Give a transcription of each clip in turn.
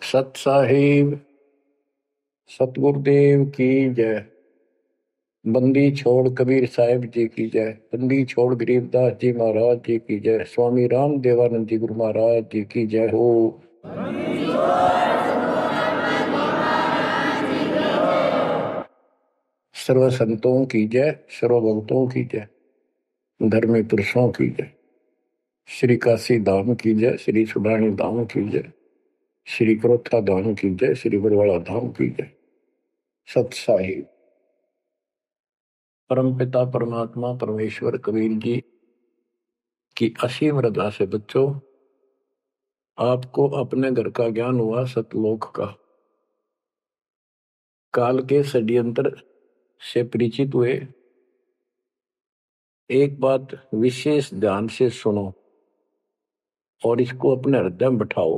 सत साहिब सतगुरुदेव की जय। बंदी छोड़ कबीर साहिब जी की जय। बंदी छोड़ गरीबदास जी महाराज जी की जय। स्वामी राम देवानंद जी गुरु महाराज जी की जय हो। सर्व संतों की जय, सर्व भक्तों की जय, धर्मी पुरुषों की जय। श्री काशी धाम की जय, श्री सुडानी धाम की जय, श्री क्रोथा धाम की जय, श्री बरवाड़ा धाम की जय। सत साहिब परमपिता परमात्मा परमेश्वर कबीर जी की असीम रजा से बच्चों, आपको अपने घर का ज्ञान हुआ, सतलोक का। काल के षड्यंत्र से परिचित हुए। एक बात विशेष ध्यान से सुनो और इसको अपने हृदय में बिठाओ।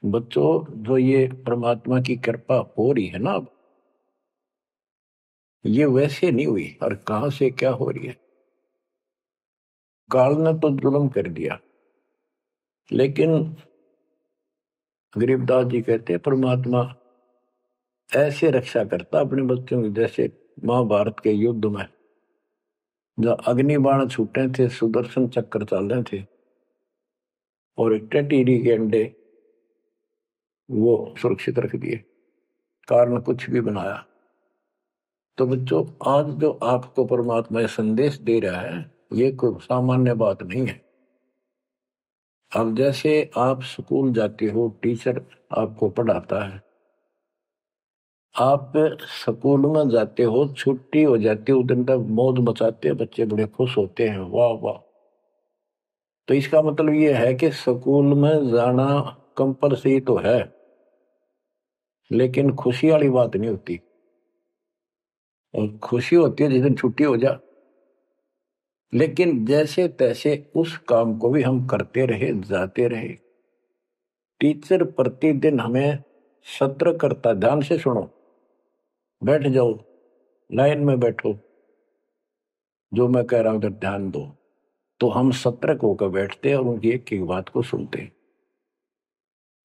बच्चों, जो ये परमात्मा की कृपा हो रही है ना, अब ये वैसे नहीं हुई। और कहां से क्या हो रही है? काल ने तो जुल्म कर दिया, लेकिन गरीबदास जी कहते हैं परमात्मा ऐसे रक्षा करता अपने बच्चों की, जैसे महाभारत के युद्ध में जब अग्निबाण छूटे थे, सुदर्शन चक्र चल रहे थे और टिड्डी के अंडे वो सुरक्षित रख दिए, कारण कुछ भी बनाया। तो बच्चों, आज जो आपको परमात्मा ये संदेश दे रहा है, ये कोई सामान्य बात नहीं है। अब जैसे आप स्कूल जाते हो, टीचर आपको पढ़ाता है, आप स्कूल में जाते हो, छुट्टी हो जाती है, उस दिन तक मौज मचाते हैं, बच्चे बड़े खुश होते हैं, वाह वाह। तो इसका मतलब ये है कि स्कूल में जाना कंपलसरी तो है, लेकिन खुशी वाली बात नहीं होती। और खुशी होती है जिस दिन छुट्टी हो जा। लेकिन जैसे तैसे उस काम को भी हम करते रहे, जाते रहे। टीचर प्रतिदिन हमें सत्र करता, ध्यान से सुनो, बैठ जाओ, लाइन में बैठो, जो मैं कह रहा हूं उधर ध्यान दो। तो हम सतर्क होकर बैठते हैं और उनकी एक एक बात को सुनते हैं।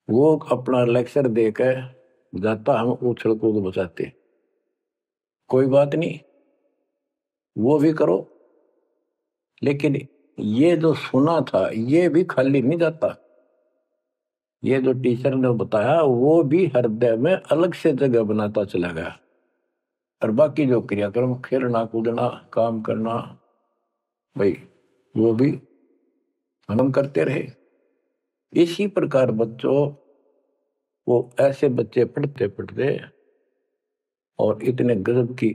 वो अपना लेक्चर देकर जाता, हम उछल कूद बचाते, कोई बात नहीं, वो भी करो। लेकिन ये जो सुना था, ये भी खाली नहीं जाता। ये जो टीचर ने बताया, वो भी हृदय में अलग से जगह बनाता चला गया। और बाकी जो क्रियाक्रम, खेलना कूदना, काम करना, भाई वो भी हम करते रहे। इसी प्रकार बच्चों, वो ऐसे बच्चे पढ़ते पढ़ते और इतने गजब की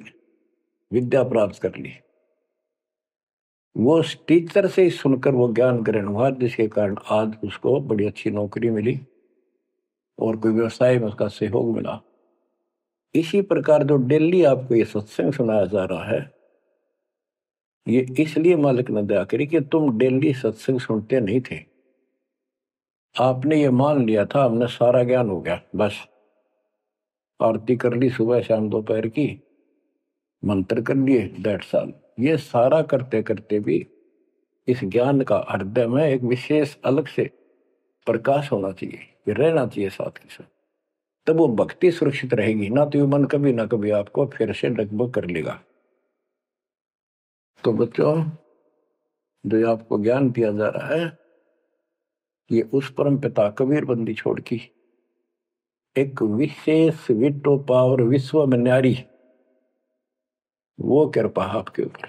विद्या प्राप्त कर ली। वो टीचर से ही सुनकर वो ज्ञान ग्रहण हुआ, जिसके कारण आज उसको बड़ी अच्छी नौकरी मिली और कोई व्यवसाय में उसका सहयोग मिला। इसी प्रकार जो डेली आपको ये सत्संग सुनाया जा रहा है, ये इसलिए मालिक ने दया करी कि तुम डेली सत्संग सुनते नहीं थे। आपने ये मान लिया था हमने सारा ज्ञान हो गया, बस आरती कर ली सुबह शाम दोपहर की, मंत्र कर लिए, दैट्स ऑल। ये सारा करते करते भी इस ज्ञान का हृदय में एक विशेष अलग से प्रकाश होना चाहिए, ये रहना चाहिए साथ के साथ। तब वो भक्ति सुरक्षित रहेगी, ना तो ये मन कभी ना कभी आपको फिर से डगमग कर लेगा। तो बच्चों, जो आपको ज्ञान दिया जा रहा है, ये उस परम पिता कबीर बंदी छोड़ की एक विशेष विटो पावर विश्व में न्यारी, वो कृपा आपके ऊपर।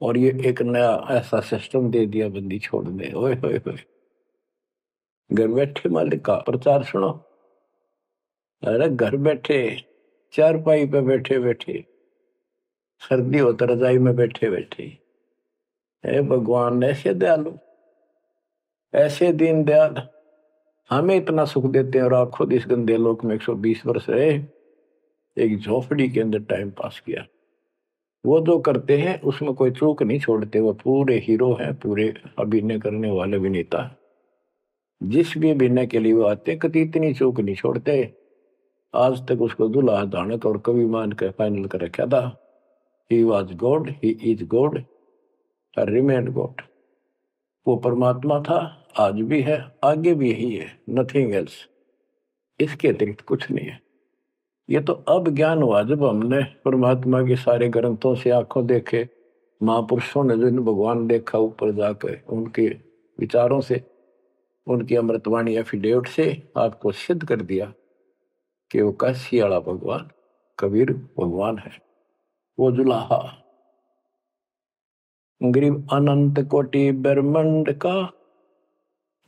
और ये एक नया ऐसा सिस्टम दे दिया बंदी छोड़ने। ओए होए होए, घर बैठे मालिक का प्रचार सुनो। अरे घर बैठे, चारपाई पे बैठे बैठे, सर्दी हो तो रजाई में बैठे बैठे, हे भगवान ऐसे दयालु, ऐसे दीन दयाल, हमें इतना सुख देते हैं और आप खुद इस गंदे लोक में 120 वर्ष रहे, एक झोपड़ी के अंदर टाइम पास किया। वो जो करते हैं उसमें कोई चूक नहीं छोड़ते, वो पूरे हीरो हैं, पूरे अभिनय करने वाले अभिनेता। जिस भी अभिनय के लिए वो आते, कभी इतनी चूक नहीं छोड़ते। आज तक उसको दूल्हा दानक और कवि मान के फाइनल कर रखा था। He was God, he is God, remain God. वो परमात्मा था आज भी है, आगे भी यही है, नथिंग एल्स। इसके अतिरिक्त कुछ नहीं है। ये तो अब ज्ञान हुआ जब हमने परमात्मा के सारे ग्रंथों से आंखों देखे, महापुरुषों ने जो भगवान देखा ऊपर जाकर, उनके विचारों से, उनकी अमृतवाणी एफिडेविट से आपको सिद्ध कर दिया कि वो काशी वाला भगवान कबीर भगवान है। वो जुलाहा गरीब अनंत कोटि ब्रह्मांड का,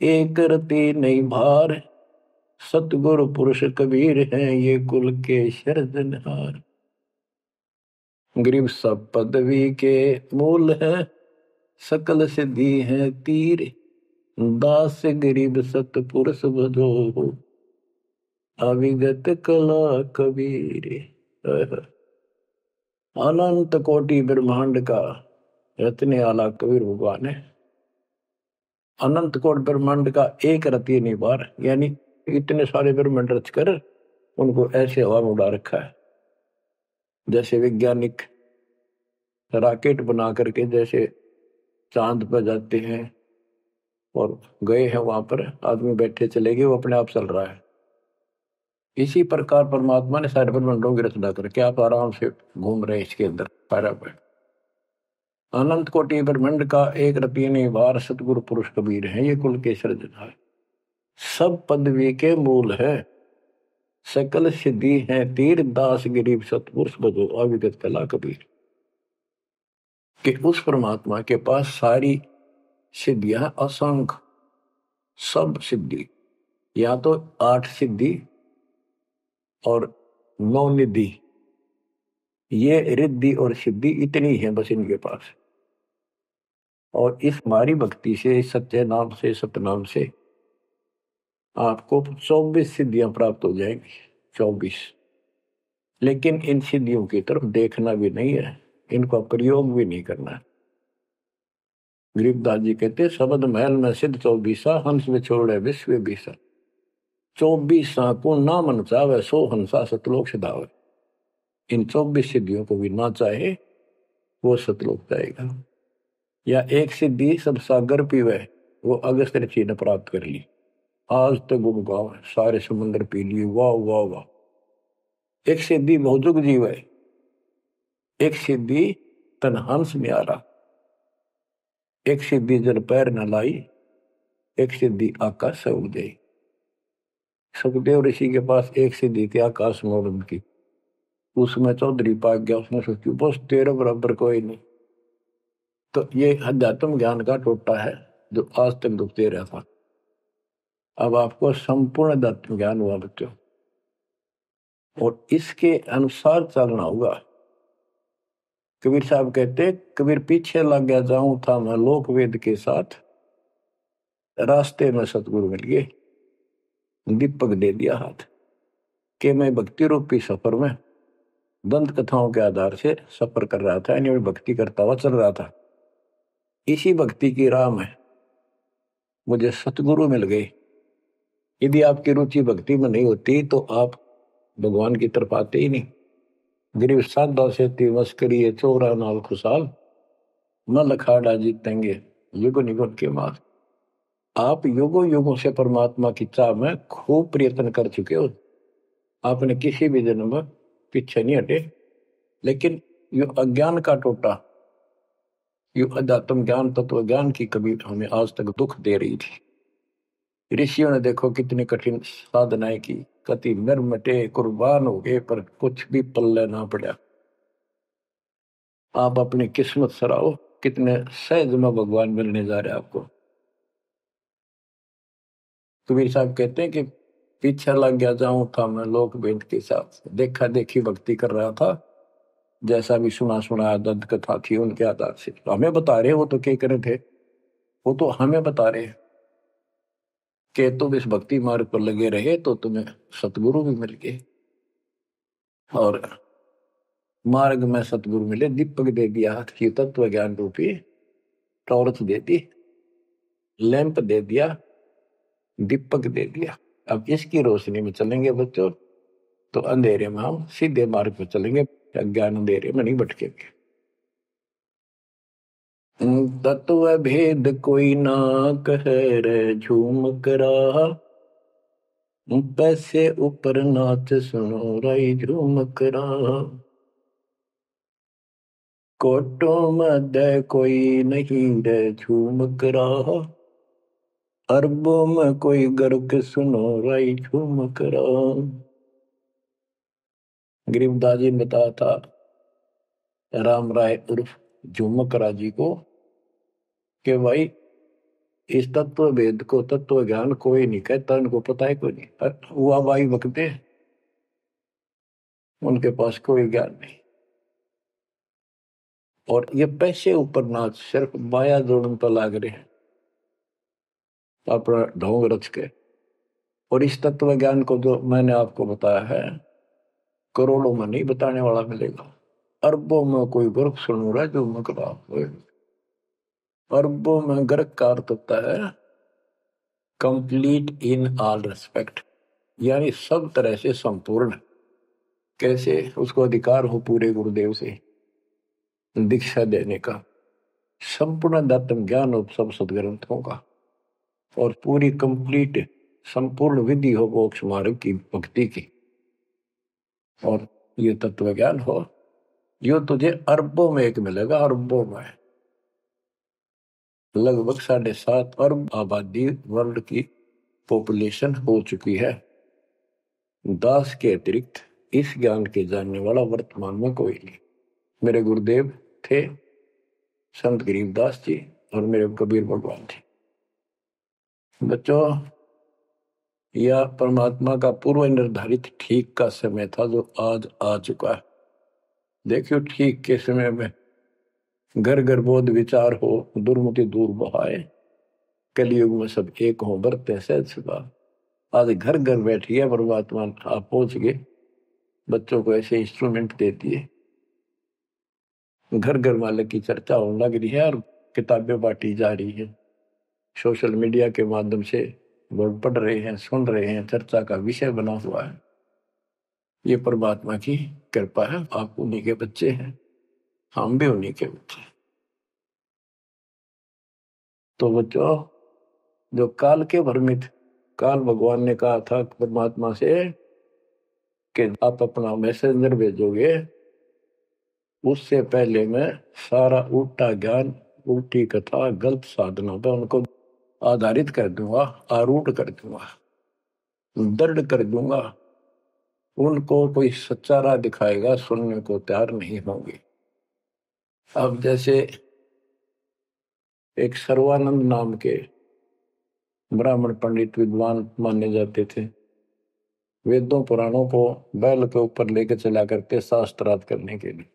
एक रति नहीं भार, सतगुरु पुरुष कबीर हैं ये कुल के सिरजनहार। गरीब सब पदवी के मूल है, सकल सिद्धि है तीर, दास गरीब सतपुरुष भजो, अविगत कला कबीर। अनंत कोटि ब्रह्मांड का इतने आला कबीर भगवान है। अनंत कोटि ब्रह्मांड का एक रति नहीं बार, यानी इतने सारे ब्रह्मांड रच कर उनको ऐसे हवा में उड़ा रखा है। जैसे वैज्ञानिक रॉकेट बना करके जैसे चांद पर जाते हैं और गए हैं, वहां पर आदमी बैठे चले गए, वो अपने आप चल रहा है। इसी प्रकार परमात्मा ने सारे ब्रह्मांडों की रचना करके आप आराम से घूम रहे हैं इसके अंदर पैरा पे। अनंत कोटि ब्रह्मांड का एक रति नहीं बार, सतगुरु पुरुष कबीर है ये कुल के सिरजनहार। सब पदवी के मूल है, सकल सिद्धि है तीर, दास गरीब सतपुरुष भजो, अविगत कला कबीर। कि उस परमात्मा के पास सारी सिद्धियां असंख्य, सब सिद्धि, या तो 8 सिद्धि और 9 निधि, ये रिद्धि और सिद्धि इतनी है बस इनके पास। और इस हमारी भक्ति से, सच्चे नाम से, सतनाम से आपको 24 सिद्धियां प्राप्त हो जाएंगी, 24। लेकिन इन सिद्धियों की तरफ देखना भी नहीं है, इनका प्रयोग भी नहीं करना है। गरीबदास जी कहते शब्द महल में सिद्ध 24, हंस में छोड़े विश्व बीसा, 24 को ना मन चावे, 100 हंसा सतलोक सिधावे। इन 24 सिद्धियों को भी ना चाहे वो सतलोक जाएगा। या एक सिद्धि सब सागर पीवे, वो अगस्त ऋषि ने प्राप्त कर ली, आज तक गुम गाँव सारे समुद्र पी लिए, वाह वाह वाह। एक सिद्धि बहुजुग जीव है, एक सिद्धि तन हंस न्यारा, एक सिद्धि जल पैर न लाई, एक सिद्धि आकाश से उड़ गई। सुखदेव ऋषि के पास एक सिद्धि थी आकाश में उड़ने की, उसमें चौधरी पाक गया, उसने सोची बस तेरे बराबर कोई नहीं। तो ये अध्यात्म ज्ञान का टोटा है जो आज तक दुखते रहा था। अब आपको संपूर्ण अध्यात्म ज्ञान हुआ बच्चों, और इसके अनुसार चलना होगा। कबीर साहब कहते, कबीर पीछे लग गया जाऊं था मैं लोक वेद के साथ, रास्ते में सतगुरु मिल गए, दीपक दे दिया हाथ। कि मैं भक्ति रूपी सफर में दंत कथाओं के आधार से सफर कर रहा था, यानी भक्ति करता हुआ चल रहा था। इसी भक्ति की राह में मुझे सतगुरु मिल गए। यदि आपकी रुचि भक्ति में नहीं होती तो आप भगवान की तरफ आते ही नहीं। गरीब साधा से तिवस करिए, चोरा नाल खुशाल, न लखाड़ा जीतेंगे युग निगुण के मार। आप युगों युगों से परमात्मा की चाह में खूब प्रयत्न कर चुके हो, आपने किसी भी जन्म में पीछे नहीं हटे। लेकिन यो अज्ञान का टोटा, यो अध्यात्म ज्ञान, तत्व ज्ञान की कभी हमें आज तक दुख दे रही थी। ऋषियों ने देखो कितनी कठिन साधनाएं की, कति नर मटे कुर्बान हो गए, पर कुछ भी पल्ले ना पड़ा। आप अपनी किस्मत सराहो, कितने सहज में भगवान मिलने जा रहे आपको। कबीर साहब कहते हैं कि पीछे लग गया जाऊं था मैं लोक वेद के साथ, देखा देखी भक्ति कर रहा था, जैसा भी सुना सुना दंत कथा थी उनके आधार से। तो हमें बता रहे, वो तो क्या करे थे, वो तो हमें बता रहे कि तुम इस भक्ति मार्ग पर लगे रहे तो तुम्हें सतगुरु भी मिल गए। और मार्ग में सतगुरु मिले, दीपक दे दिया हाथ की, तत्व ज्ञान रूपी टॉर्च दे दी, लैंप दे दिया, दीपक दे दिया। अब इसकी रोशनी में चलेंगे बच्चों तो अंधेरे में हम सीधे मार्ग पर चलेंगे, अज्ञान अंधेरे में नहीं भटकेंगे। तत्व भेद कोई ना कह रे झूम करा, पैसे ऊपर नाच सुनो राई झूम करा। कोटो मध्य कोई नहीं रे झूम करा, अरबों में कोई गर्क सुनो राई झूम करा। गरीबदास जी ने बताया था राम राय उर्फ झूमकरा जी को कि भाई इस तत्व भेद को तत्व ज्ञान कोई नहीं कहता, उनको पता है कोई नहीं, हुआ भाई बकते उनके पास कोई ज्ञान नहीं। और ये पैसे ऊपर नाच सिर्फ माया जोड़न पर लाग रहे हैं अपना ढोंग रच के। और इस तत्व ज्ञान को जो मैंने आपको बताया है करोड़ों में नहीं बताने वाला मिलेगा, अरबों में कोई गर्क सुन रहा है जो मकरा। अरबों में गर्क का अर्थ होता है कंप्लीट इन ऑल रेस्पेक्ट, यानी सब तरह से संपूर्ण। कैसे उसको अधिकार हो पूरे गुरुदेव से दीक्षा देने का, संपूर्ण दातम ज्ञान हो सब सदग्रंथों का, और पूरी कंप्लीट संपूर्ण विधि हो मोक्ष मार्ग की भक्ति की, और ये तत्व ज्ञान हो, यो तुझे अरबों में एक मिलेगा। अरबों में लगभग 7.5 अरब आबादी वर्ल्ड की पॉपुलेशन हो चुकी है। दास के अतिरिक्त इस ज्ञान के जानने वाला वर्तमान में कोई नहीं। मेरे गुरुदेव थे संत गरीबदास जी और मेरे कबीर भगवान थे। बच्चों, यह परमात्मा का पूर्व निर्धारित ठीक का समय था जो आज आ चुका है। देखियो ठीक के समय में घर घर बोध विचार हो, दुर्मति दूर बहाए, कलयुग में सब एक हो बरते सहज सुखा। आज घर घर बैठिए परमात्मा आप पहुंच गए, बच्चों को ऐसे इंस्ट्रूमेंट देती है, घर घर मालिक की चर्चा होने लग रही है और किताबें बांटी जा रही है। सोशल मीडिया के माध्यम से लोग पढ़ रहे हैं, सुन रहे हैं, चर्चा का विषय बना हुआ है। ये परमात्मा की कृपा है, आप उन्हीं के बच्चे हैं, हम भी उन्हीं के बच्चे। तो बच्चों, जो काल के भ्रमित, काल भगवान ने कहा था परमात्मा से कि आप अपना मैसेंजर भेजोगे, उससे पहले मैं सारा उल्टा ज्ञान, उल्टी कथा, गलत साधना पर उनको आधारित कर दूंगा, आरूढ़ कर दूंगा, दृढ़ कर दूंगा। उनको कोई सच्चा राह दिखाएगा, सुनने को तैयार नहीं होंगे। अब जैसे एक सर्वानंद नाम के ब्राह्मण पंडित विद्वान माने जाते थे, वेदों पुराणों को बैल के ऊपर लेकर चला करते शास्त्रार्थ करने के लिए।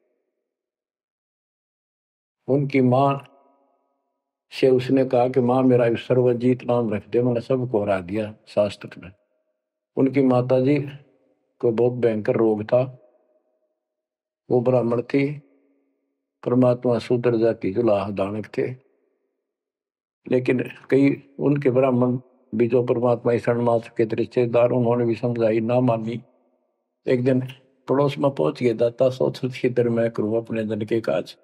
उनकी मां से उसने कहा कि मां मेरा सर्वजीत नाम रख दे, मैंने सबको हरा दिया शास्त्र में। उनकी माता जी को बहुत भयंकर रोग था, वो ब्राह्मण थी, परमात्मा शूद्र जाति जुलाह दानक थे। लेकिन कई उनके ब्राह्मण भी जो परमात्मा शरण मा चुके थे रिश्तेदार, उन्होंने भी समझाई, ना मानी। एक दिन पड़ोस में पहुंच गए, दाता सोच इधर मैं करूं अपने धन के काज,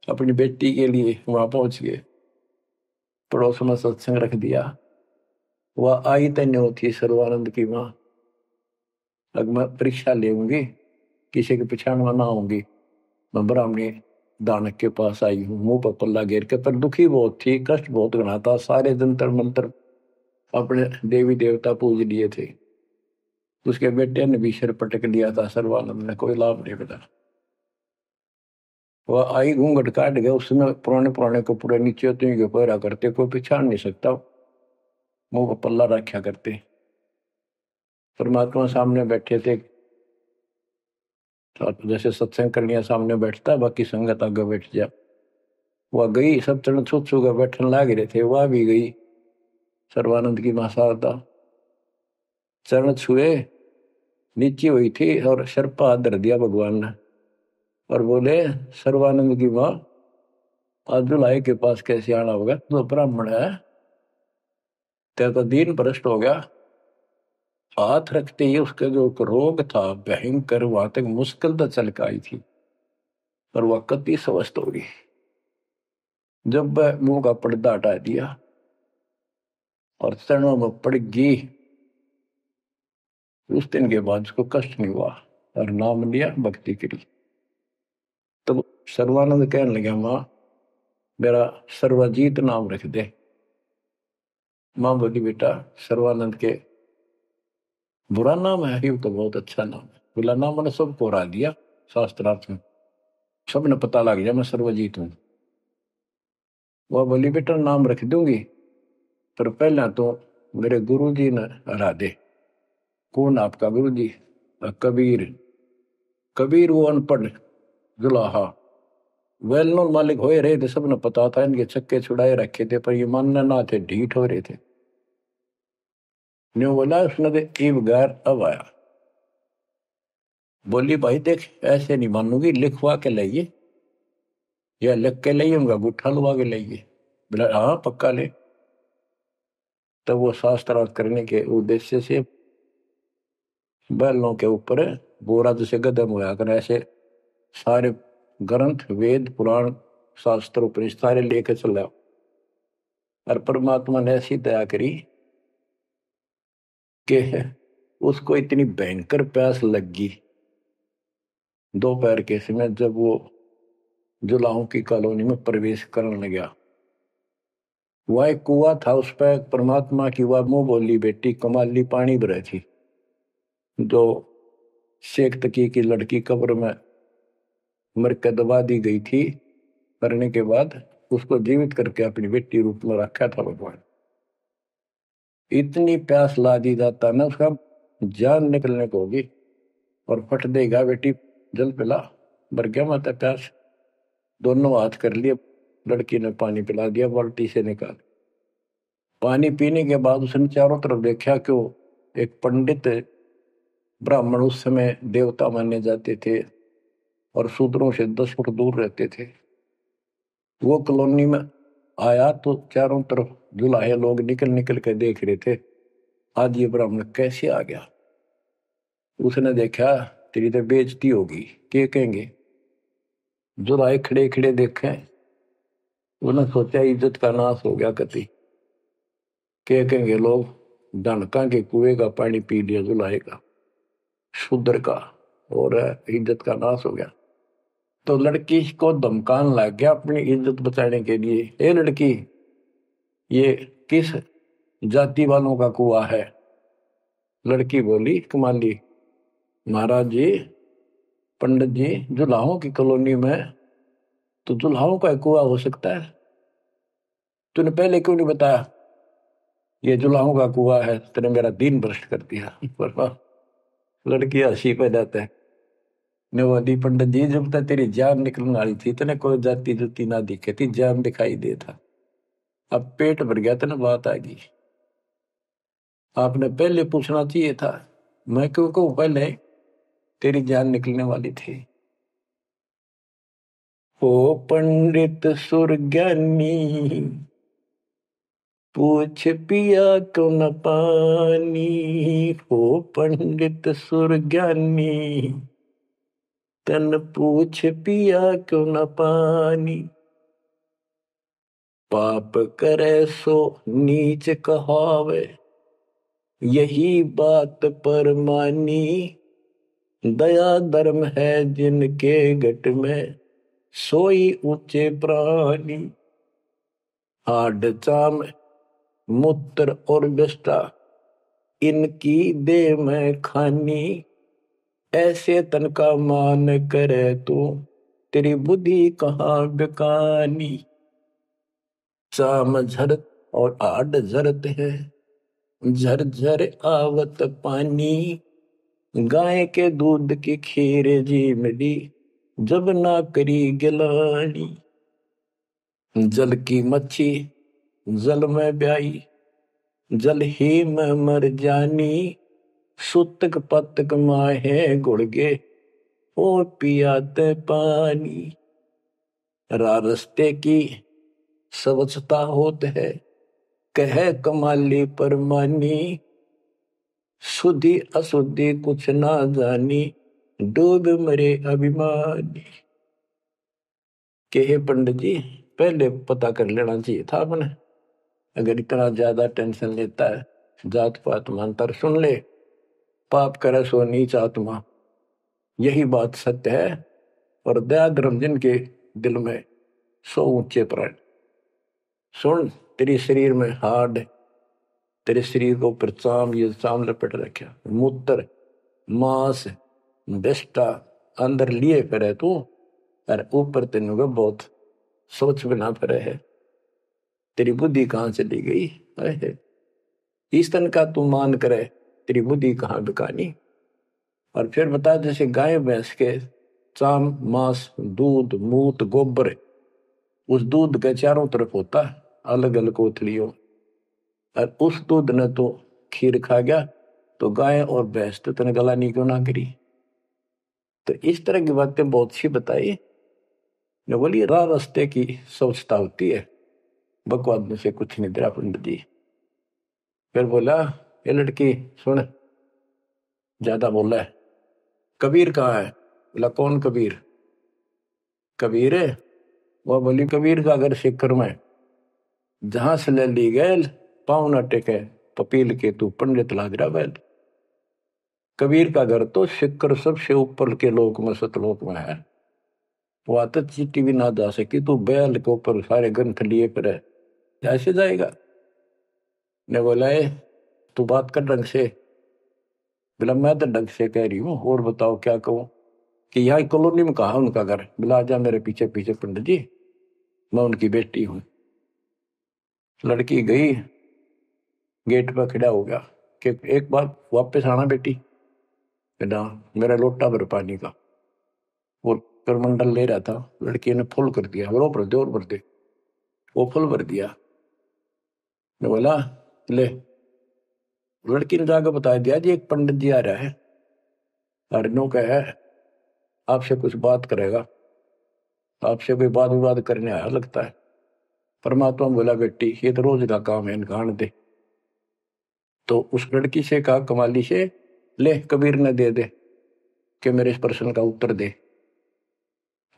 अपनी बेटी के लिए वहां पहुंच गए। पड़ोस में सत्संग रख दिया। वह आई तन्य होती सर्वानंद की मां, अब मैं परीक्षा लेंगी, किसी के पिछाड़ में ना होंगी, मैं ब्राह्मणी दानक के पास आई हूँ, मुंह पर पल्ला घेर के, पर दुखी बहुत थी, कष्ट बहुत घना था, सारे जंतर मंत्र अपने देवी देवता पूज लिए थे। उसके बेटे ने भी सिर पटक लिया था, सर्वानंद ने कोई लाभ नहीं मिला। वह आई घूंघट काट गया, उसमें पुराने पुराने कपड़े नीचे के पहरा करते, कोई पहचान नहीं सकता, मुंह पर पल्ला रखा करते। परमात्मा सामने बैठे थे, जैसे सत्संग करनिया सामने बैठता, बाकी संगत आगे बैठ जा। वह गई, सब चरण छू छू कर बैठने लग रहे थे, वह भी गई। सर्वानंद की मां शारदा चरण छुए, नीचे हुई थी और शर्पा हाथ धर दिया भगवान ने और बोले, सर्वानंद की मां आज दुल्हाई के पास कैसे आना होगा, तो ब्राह्मण है, तेरा तो दीन भ्रष्ट हो गया। हाथ रखते ही उसका जो रोग था भयंकर, वहां तक मुश्किल तो चल के आई थी, पर वह कति स्वस्थ हो गई। जब मुंह का पर्दा हटा दिया और चरणों में पड़ गई, उस दिन के बाद उसको कष्ट नहीं हुआ और नाम लिया, भक्ति करी। तब सर्वानंद कहने लगे, माँ मेरा सर्वजीत नाम रख दे। माँ बोली, बेटा सर्वानंद के बुरा नाम है, ये तो बहुत अच्छा नाम है। बोला, नाम मैंने सबको हरा दिया शास्त्रार्थ में, सबने पता लग गया मैं सर्वजीत हूं। वह बोली, बेटा नाम रख दूंगी, पर पहला तो मेरे गुरु जी ने हरा दे। कौन आपका गुरु जी? कबीर। कबीर वो अनपढ़ जुलाहा, वेल नोन मालिक हो रहे थे, सबने पता था, इनके चक्के छुड़ाए रखे थे, पर ये मानना ना थे, ढीठ हो रहे थे। न्यू बोला उसने तो ईब गैर अब आया। बोली, भाई देख ऐसे नहीं मानूंगी, लिखवा के लाइए, या लिख के लाइए, उनका गुट्ठा लुवा के लाइए। बोला, हाँ पक्का ले। तब वो शास्त्रार्थ करने के उद्देश्य से बैलों के ऊपर बोरा जैसे गदम होया कर, ऐसे सारे ग्रंथ वेद पुराण शास्त्र उपनिषद सारे लेके चला। और परमात्मा ने ऐसी दया करी कि उसको इतनी भयंकर प्यास लगी दोपहर के समय, जब वो जुलाहों की कॉलोनी में प्रवेश करने लगा। वह एक कुआ था, उस पर परमात्मा की वह मुंह बोली बेटी कमाली पानी भरे थी, जो शेख तकी की लड़की कब्र में मर के दबा दी गई थी। करने के बाद उसको जीवित करके अपनी बेटी रूप में रखा था भगवान। इतनी प्यास ला दी जाता ना, उसका जान निकलने को होगी और फट देगा, बेटी जल पिला। मर गया माता प्यास। दोनों हाथ कर लिए, लड़की ने पानी पिला दिया बाल्टी से निकाल। पानी पीने के बाद उसने चारों तरफ देखा, क्यों एक पंडित ब्राह्मण उस समय देवता माने जाते थे और शूद्रों से 10 फुट दूर रहते थे, वो कॉलोनी में आया तो चारों तरफ जुलाहे लोग निकल निकल के देख रहे थे, आज ये ब्राह्मण कैसे आ गया। उसने देखा, तेरी तो बेइज्जती होगी, क्या कहेंगे। जुलाहे खड़े खड़े देखे, उन्होंने सोचा इज्जत का नाश हो गया कति, क्या कहेंगे लोग, डनका के कुएं का पानी पी लिया जुलाहे का, शूद्र का, और इज्जत का नाश हो गया। तो लड़की को धमकाने लग गया अपनी इज्जत बचाने के लिए, ए लड़की ये किस जाति वालों का कुआं है? लड़की बोली, कमाली महाराज जी, पंडित जी, जुलाहों की कॉलोनी में तो जुलाहों का कुआं हो सकता है, तूने पहले क्यों नहीं बताया ये जुलाहों का कुआं है? तेने मेरा दिन भ्रष्ट कर दिया। लड़की हंसी पे जाता है, नवादी पंडित जी, जब तक तेरी जान निकलने वाली थी तेने कोई जाति जुती ना दिखे थी, जान दिखाई दे था, अब पेट भर गया तेने बात आ गई। आपने पहले पूछना चाहिए था, मैं क्यों कहूं पहले तेरी जान निकलने वाली थी। ओ पंडित सुरज्ञानी, पूछ पिया क्यों न पानी। ओ पंडित सुरज्ञानी, तन पूछ पिया क्यों न पानी। पाप करे सो नीच कहावे, यही बात पर मानी। दया धर्म है जिनके घट में, सोई ऊंचे प्राणी। हाड चाम मूत्र और विष्टा, इनकी दे में खानी। ऐसे तन का मान करे तू, तेरी बुद्धि कहाँ बेकानी। चाम झरत और हाड झरत है, झरझर आवत पानी। गाय के दूध की खीर जी मिली, जब ना करी गिलानी। जल की मच्छी जल में ब्याई, जल ही में मर जानी। सुतक पतक माहे गुड़गे, ओ पियाते पानी। रास्ते की स्वच्छता होत है, कह कमाली परमानी। शुद्धि अशुद्धि कुछ ना जानी, डूब मरे अभिमानी। के पंडित जी, पहले पता कर लेना चाहिए था अपने। अगर इतना ज्यादा टेंशन लेता है, जात पात मंत्र सुन ले, पाप करे सो नीच आत्मा, यही बात सत्य है। और दया धर्म जिनके दिल में सो ऊंचे प्राण। सुन, तेरे शरीर में हाड, तेरे शरीर को ऊपर चाम, ये चाम लपेट रखा, मूत्र मांस बेस्टा अंदर लिए करे तू, और ऊपर तेनों का बहुत सोच बना पड़े है। तेरी बुद्धि कहाँ चली गई है? इस तन का तू मान करे, तेरी बुद्धि कहाँ बिकानी। और फिर बता, जैसे गाय भैंस के चाम मांस दूध मूत गोबर, उस दूध के चारों तरफ होता है अलग अलग कोथलियों, और उस दूध ने तो खीर खा गया, तो गाय और भैंस तो तेने गलानी क्यों ना करी। तो इस तरह की बातें बहुत सी बताई। ने बोली राह रास्ते की सोचता होती है, बकवाद में से कुछ नहीं तेरा पंडित जी। फिर बोला, ये लड़की सुन, ज्यादा बोला है, कबीर कहाँ है? बोला कौन कबीर? कबीर है? वह बोली कबीर का घर शिखर में, जहां से ले ली गैल पाँव न टेके पपील के तू पंडित लाग रहा बैल। कबीर का घर तो शिखर सबसे ऊपर के लोक में सतलोक में है, वहां तक चीटी भी ना जा सकी, तू बैल के ऊपर सारे ग्रंथ लिए पर है, ऐसे जाएगा? ने बोला है तू बात कर ढंग से। बोला मैं तो ढंग से कह रही हूँ, और बताओ क्या कहूँ। कि यहाँ कॉलोनी में कहा उनका घर? बोला जा मेरे पीछे पीछे पंडित जी, मैं उनकी बेटी हूँ। लड़की गई, गेट पर खड़ा हो गया कि एक बार वापस आना बेटी। बेटा मेरा लोटा भर पानी का, वो करमंडल ले रहा था, लड़की ने फुल कर दिया, और भर दे और भर दे, वो फुल भर दिया। ने बोला ले, लड़की ने जाकर बता दिया जी एक पंडित जी आ रहा है, अर्नो का है, आपसे कुछ बात करेगा, आपसे कोई बात विवाद करने आया लगता है। परमात्मा बोला बेटी ये तो रोज का काम है, इनका आने दे। तो उस लड़की से कहा कमाली से, ले कबीर ने दे दे कि मेरे इस प्रश्न का उत्तर दे।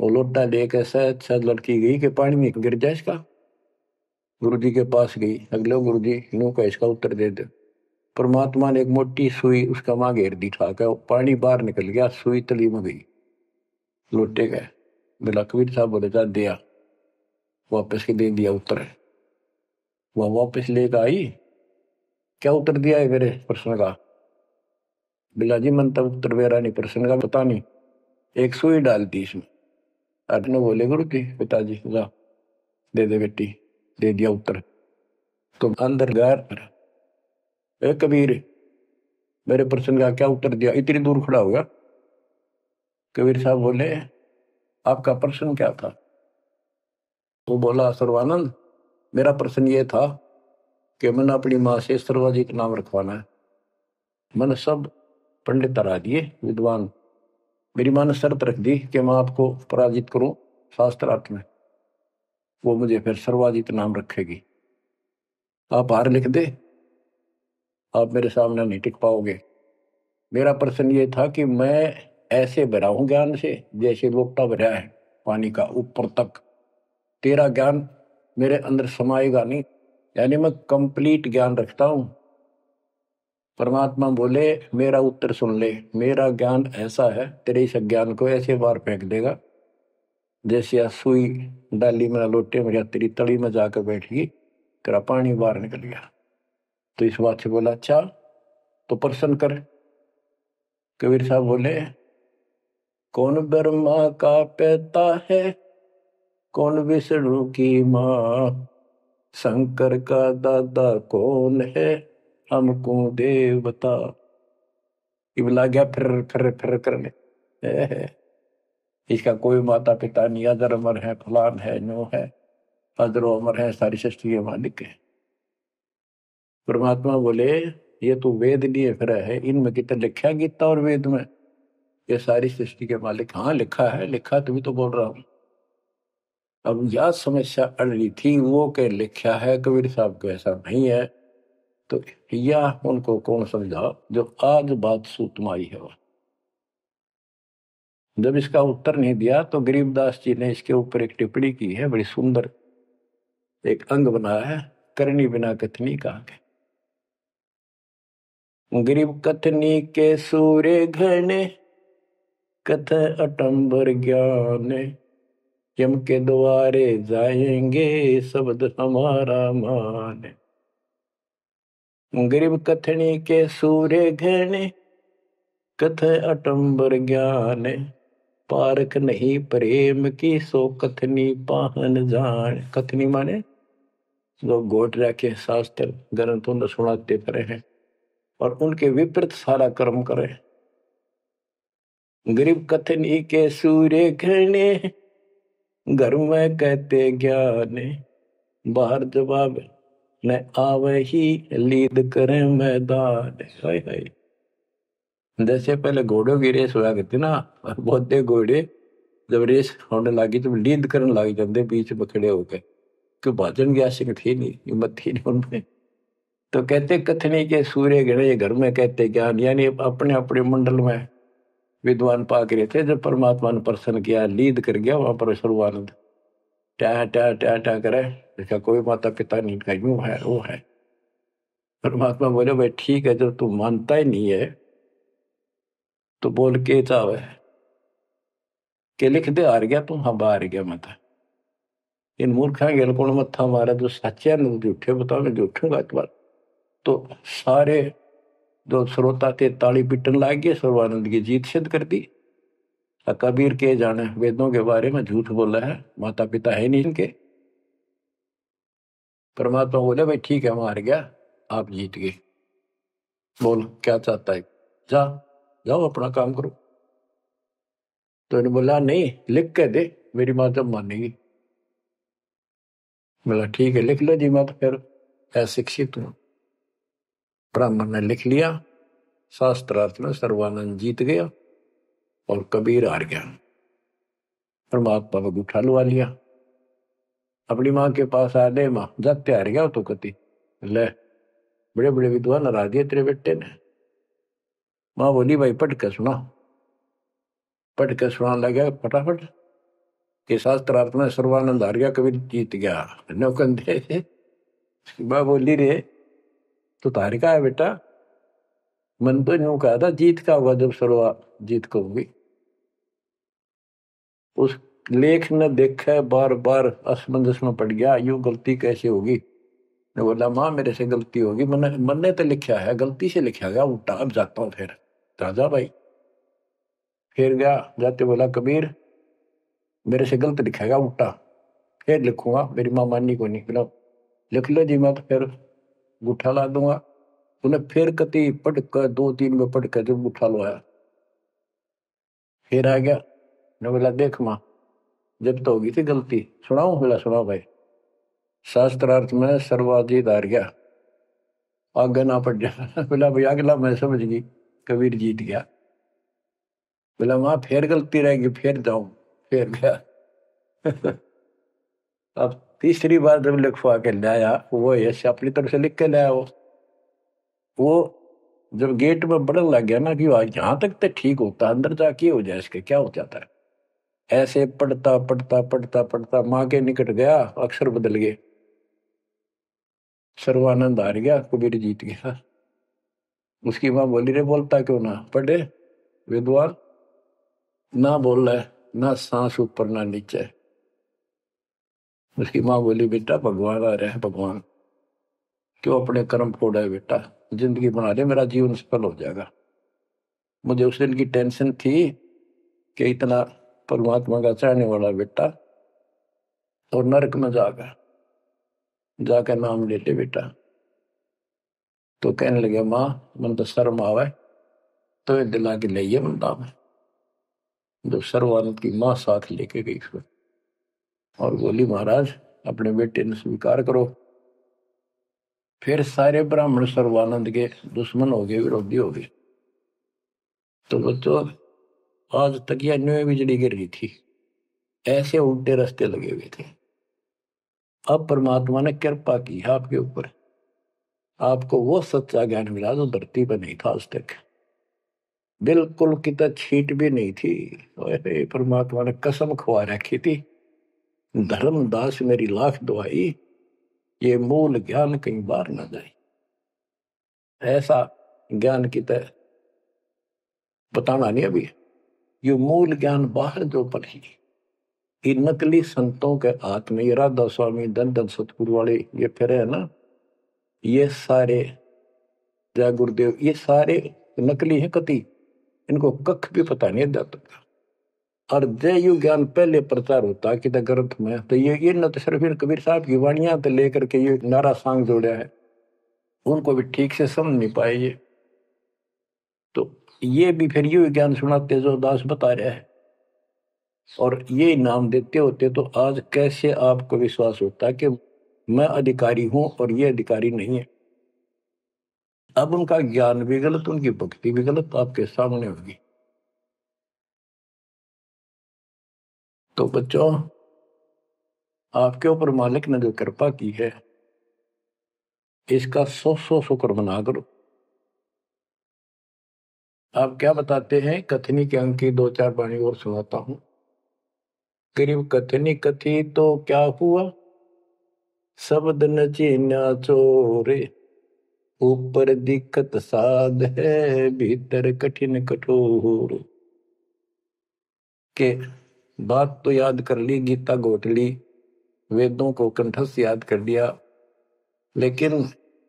वो लोटा लेके शायद शायद लड़की गई कि पानी में गिर जाए इसका। गुरु जी के पास गई, अगले गुरु जी नू का इसका उत्तर दे दे। परमात्मा ने एक मोटी सुई उसका मां घेर दी, ठाका पानी बाहर निकल गया, सुई तली में गई, लोटे गए। बोला कबीर साहब बोले जा दिया, वापस के दे दिया उत्तर। वह वापस लेकर आई, क्या उत्तर दिया है मेरे प्रश्न का? बिला जी मन तब उत्तर मेरा नहीं, प्रश्न का पता नहीं, एक सुई डाल दी इसमें। अर्जुन बोले गुरु जी पिताजी जा दे दे बेटी, दे दिया उत्तर। तो अंदर गैर ए कबीर मेरे प्रश्न का क्या उत्तर दिया? इतनी दूर खड़ा हो गया। कबीर साहब बोले आपका प्रश्न क्या था? वो बोला सर्वानंद मेरा प्रश्न ये था कि मैंने अपनी माँ से सर्वाधिक नाम रखवाना है। मैंने सब पंडित हरा दिए विद्वान, मेरी माँ ने शर्त रख दी कि मैं आपको पराजित करूं शास्त्रार्थ में, वो मुझे फिर सर्वाधिक नाम रखेगी। आप हार लिख दे, आप मेरे सामने नहीं टिक पाओगे। मेरा प्रश्न ये था कि मैं ऐसे भरा हूं ज्ञान से जैसे लोटा भरा है पानी का ऊपर तक, तेरा ज्ञान मेरे अंदर समाएगा नहीं, यानी मैं कंप्लीट ज्ञान रखता हूं। परमात्मा बोले मेरा उत्तर सुन ले, मेरा ज्ञान ऐसा है तेरे इस ज्ञान को ऐसे बार फेंक देगा जैसे सुई डाली में लोटे में या तेरी तली में जाकर बैठ गई, तेरा पानी बाहर निकल गया। तो इस बात से बोला अच्छा तो प्रश्न कर। कबीर साहब बोले कौन ब्रह्मा का पिता है, कौन विष्णु की माँ, शंकर का दादा कौन है, हमको देव बता। इबला गया फिर करने इसका कोई माता पिता नहीं, अजर अमर है, फलान है, नो है, अजरो अमर है, सारी सृष्टि के मालिक है। परमात्मा बोले ये तो वेद लिए फिर है, इनमें कितना लिखा गीता और वेद में ये सारी सृष्टि के मालिक? हाँ लिखा है, लिखा तभी तो बोल रहा हूं। अब यह समस्या अड़ रही थी, वो के लिखा है कबीर साहब को ऐसा नहीं है, तो यह उनको कौन समझा जो आज बात सूतम आई है। जब इसका उत्तर नहीं दिया तो गरीबदास जी ने इसके ऊपर एक टिप्पणी की है बड़ी सुंदर, एक अंग बनाया है, करनी बिना कथनी काके। गरीब कथनी के सूर्य घने, कथ अटंबर ज्ञान। यम के द्वारे जाएंगे, शब्द हमारा मान। गरीब कथनी के सूर्य घने, कथ अटंबर ज्ञान। पारख नहीं प्रेम की, सो कथनी पाहन जान। कथनी माने जो गोट रखे शास्त्र ग्रंथों ने सुनाते पड़े हैं और उनके विपरीत सारा कर्म करे। गरीब कथनी के सूर्य घने, घर में कहते ज्ञान। बाहर जवाब न आवे ही, लीद करे मैदान। हाय हाय। जैसे पहले घोड़ों की रेस हुआ करती ना, बहुत घोड़े जब रेस होने लगी तो लीद करने लग जाते बीच में खड़े होकर, क्यों भाजन की आशिक थी नहीं, हिम्मत थी नहीं उनमें। तो कहते कथनी के सूर्य घने, घर में कहते ज्ञान, यानी अपने अपने मंडल में विद्वान पाक रहे थे। जब परमात्मा ने प्रसन्न किया, लीद कर गया वहां पर सर्वानंद, ट्या ट्या ट्या ट्या करे, देखा कोई माता पिता नहीं, का यूं है वो है। परमात्मा बोले भाई ठीक है, जब तू मानता ही नहीं है तो बोल के चाहे के लिख दे, हार गया तू, हाँ बाहर गया मत। इन मूर्खा गेल कौन मत्था मारा, जो सच्चे ने झूठे बताओ, मैं झूठूंगा इस बार। तो सारे जो श्रोता थे ताली पीटन लाग गए, सर्वानंद की जीत सिद्ध कर दी। कबीर के जाने वेदों के बारे में झूठ बोला है, माता पिता है नहीं इनके। परमात्मा बोले भाई ठीक है, हम हार गया, आप जीत गए, बोल क्या चाहता है, जा जाओ अपना काम करो। तो इन्होंने बोला नहीं, लिख के दे, मेरी माँ जब मानेगी। बोला ठीक है लिख लो जी, मैं तो फिर अशिक्षित हूं। ब्राह्मण ने लिख लिया, शास्त्रार्थ में सर्वानंद जीत गया और कबीर हार गया। परमात्मा को उठा लुआ लिया, अपनी माँ के पास आ दे, माँ जाते हार गया तो कति ले, बड़े बड़े विद्वान हरा दिए तेरे बेटे ने। माँ बोली भाई पढ़ के सुना। पढ़ के सुना लगा फटाफट कि शास्त्रार्थ में सर्वानंद हार गया, कबीर जीत गया। नौकंधे माँ बोली रे तो तार का है बेटा, मन तो यूं कहा था जीत का होगा जब सर्वा जीत को होगी। उस लेख न देखा, बार बार असमंजस में पड़ गया, यूं गलती कैसे होगी। मैं बोला माँ मेरे से गलती होगी, मन ने तो लिखा है, गलती से लिखा गया उल्टा, अब जाता हूँ फिर। राजा भाई फिर गया, जाते बोला कबीर मेरे से गलत लिखेगा उल्टा, फिर लिखूंगा, मेरी माँ माननी को नहीं। बोला लिख लो जी, मैं तो फिर गुठा ला दूंगा। उन्हें फिर कति पढ़ कर 2-3 में पढ़ कर जब गुठा लो आया, फिर आ गया। मैं बोला देख माँ जब तो होगी थी गलती, सुनाऊ। बोला सुनाओ भाई। शास्त्रार्थ में सर्वाजीत हार गया, आगे ना पड़ जा। बोला भाई अगला मैं समझ गई, कबीर जीत गया। बोला माँ फिर गलती रहेगी, फिर जाऊं, फिर गया। अब तीसरी बार जब लिखवा के लाया, वो यश अपनी तरफ से लिख के लाया। वो जब गेट में बढ़ने लग गया ना कि यहाँ तक तो ठीक होता, अंदर जाके हो जाए इसके क्या हो जाता है। ऐसे पढ़ता पढ़ता पढ़ता पढ़ता माँ के निकट गया, अक्षर बदल गए, सर्वानंद हार गया, कबीर जीत गया। उसकी माँ बोली रे बोलता क्यों ना, पढ़े विद्वान ना बोल रहा है, ना सांस ऊपर ना नीचे। उसकी माँ बोली बेटा भगवान आ रहे हैं, भगवान क्यों अपने कर्म फोड़ा है बेटा, जिंदगी बना दे, मेरा जीवन सफल हो जाएगा। मुझे उस दिन की टेंशन थी कि इतना परमात्मा का चाहने वाला बेटा और नरक में जाकर नाम लेते बेटा। तो कहने लगे माँ मन तो शर्म आवे, तो ये दिला के ले बंदा में। जब सर्वानंद की माँ साथ लेके गई उसको और बोली महाराज अपने बेटे ने स्वीकार करो। फिर सारे ब्राह्मण सर्वानंद के दुश्मन हो गए, विरोधी हो गए। तो बच्चों आज तक यह न्यू बिजली गिर रही थी, ऐसे उल्टे रास्ते लगे हुए थे। अब परमात्मा ने कृपा की आपके ऊपर, आपको वो सच्चा ज्ञान मिला जो धरती पर नहीं था आज तक, बिल्कुल कितना छीट भी नहीं थी। परमात्मा ने कसम खुआ रखी थी, धर्मदास मेरी लाख दुआई, ये मूल ज्ञान कहीं बाहर न जाए। ऐसा ज्ञान की तरह बताना नहीं अभी। ये मूल ज्ञान बाहर जो पढ़ी, ये नकली संतों के हाथ में, ये राधा स्वामी धन धन सतगुरु वाले ये फिर है ना, ये सारे जय गुरुदेव, ये सारे नकली हैं कति, इनको कख भी पता नहीं जाता था। और जय यु ज्ञान पहले प्रचार होता कि ग्रंथ में, तो ये न तो सिर्फ कबीर साहब की वाणियां तो लेकर के ये नारा सांग जोड़ा है, उनको भी ठीक से समझ नहीं पाए ये। तो ये भी फिर यू ज्ञान सुनाते जो दास बता रहा है, और ये नाम देते होते, तो आज कैसे आपको विश्वास होता कि मैं अधिकारी हूं और ये अधिकारी नहीं है। अब उनका ज्ञान भी गलत, उनकी भक्ति भी गलत आपके सामने होगी। तो बच्चों, आपके ऊपर मालिक ने जो कृपा की है, इसका सौ सौ शुक्र मना करो। आप क्या बताते हैं, कथनी के अंक की दो चार बाणी और सुनाता हूं। करीब कथनी कथी तो क्या हुआ, शब्द न चीन्या चोरे, ऊपर दिक्कत साध है, भीतर कठिन कठोर। के बात तो याद कर ली, गीता घोट ली, वेदों को कंठस्थ याद कर लिया, लेकिन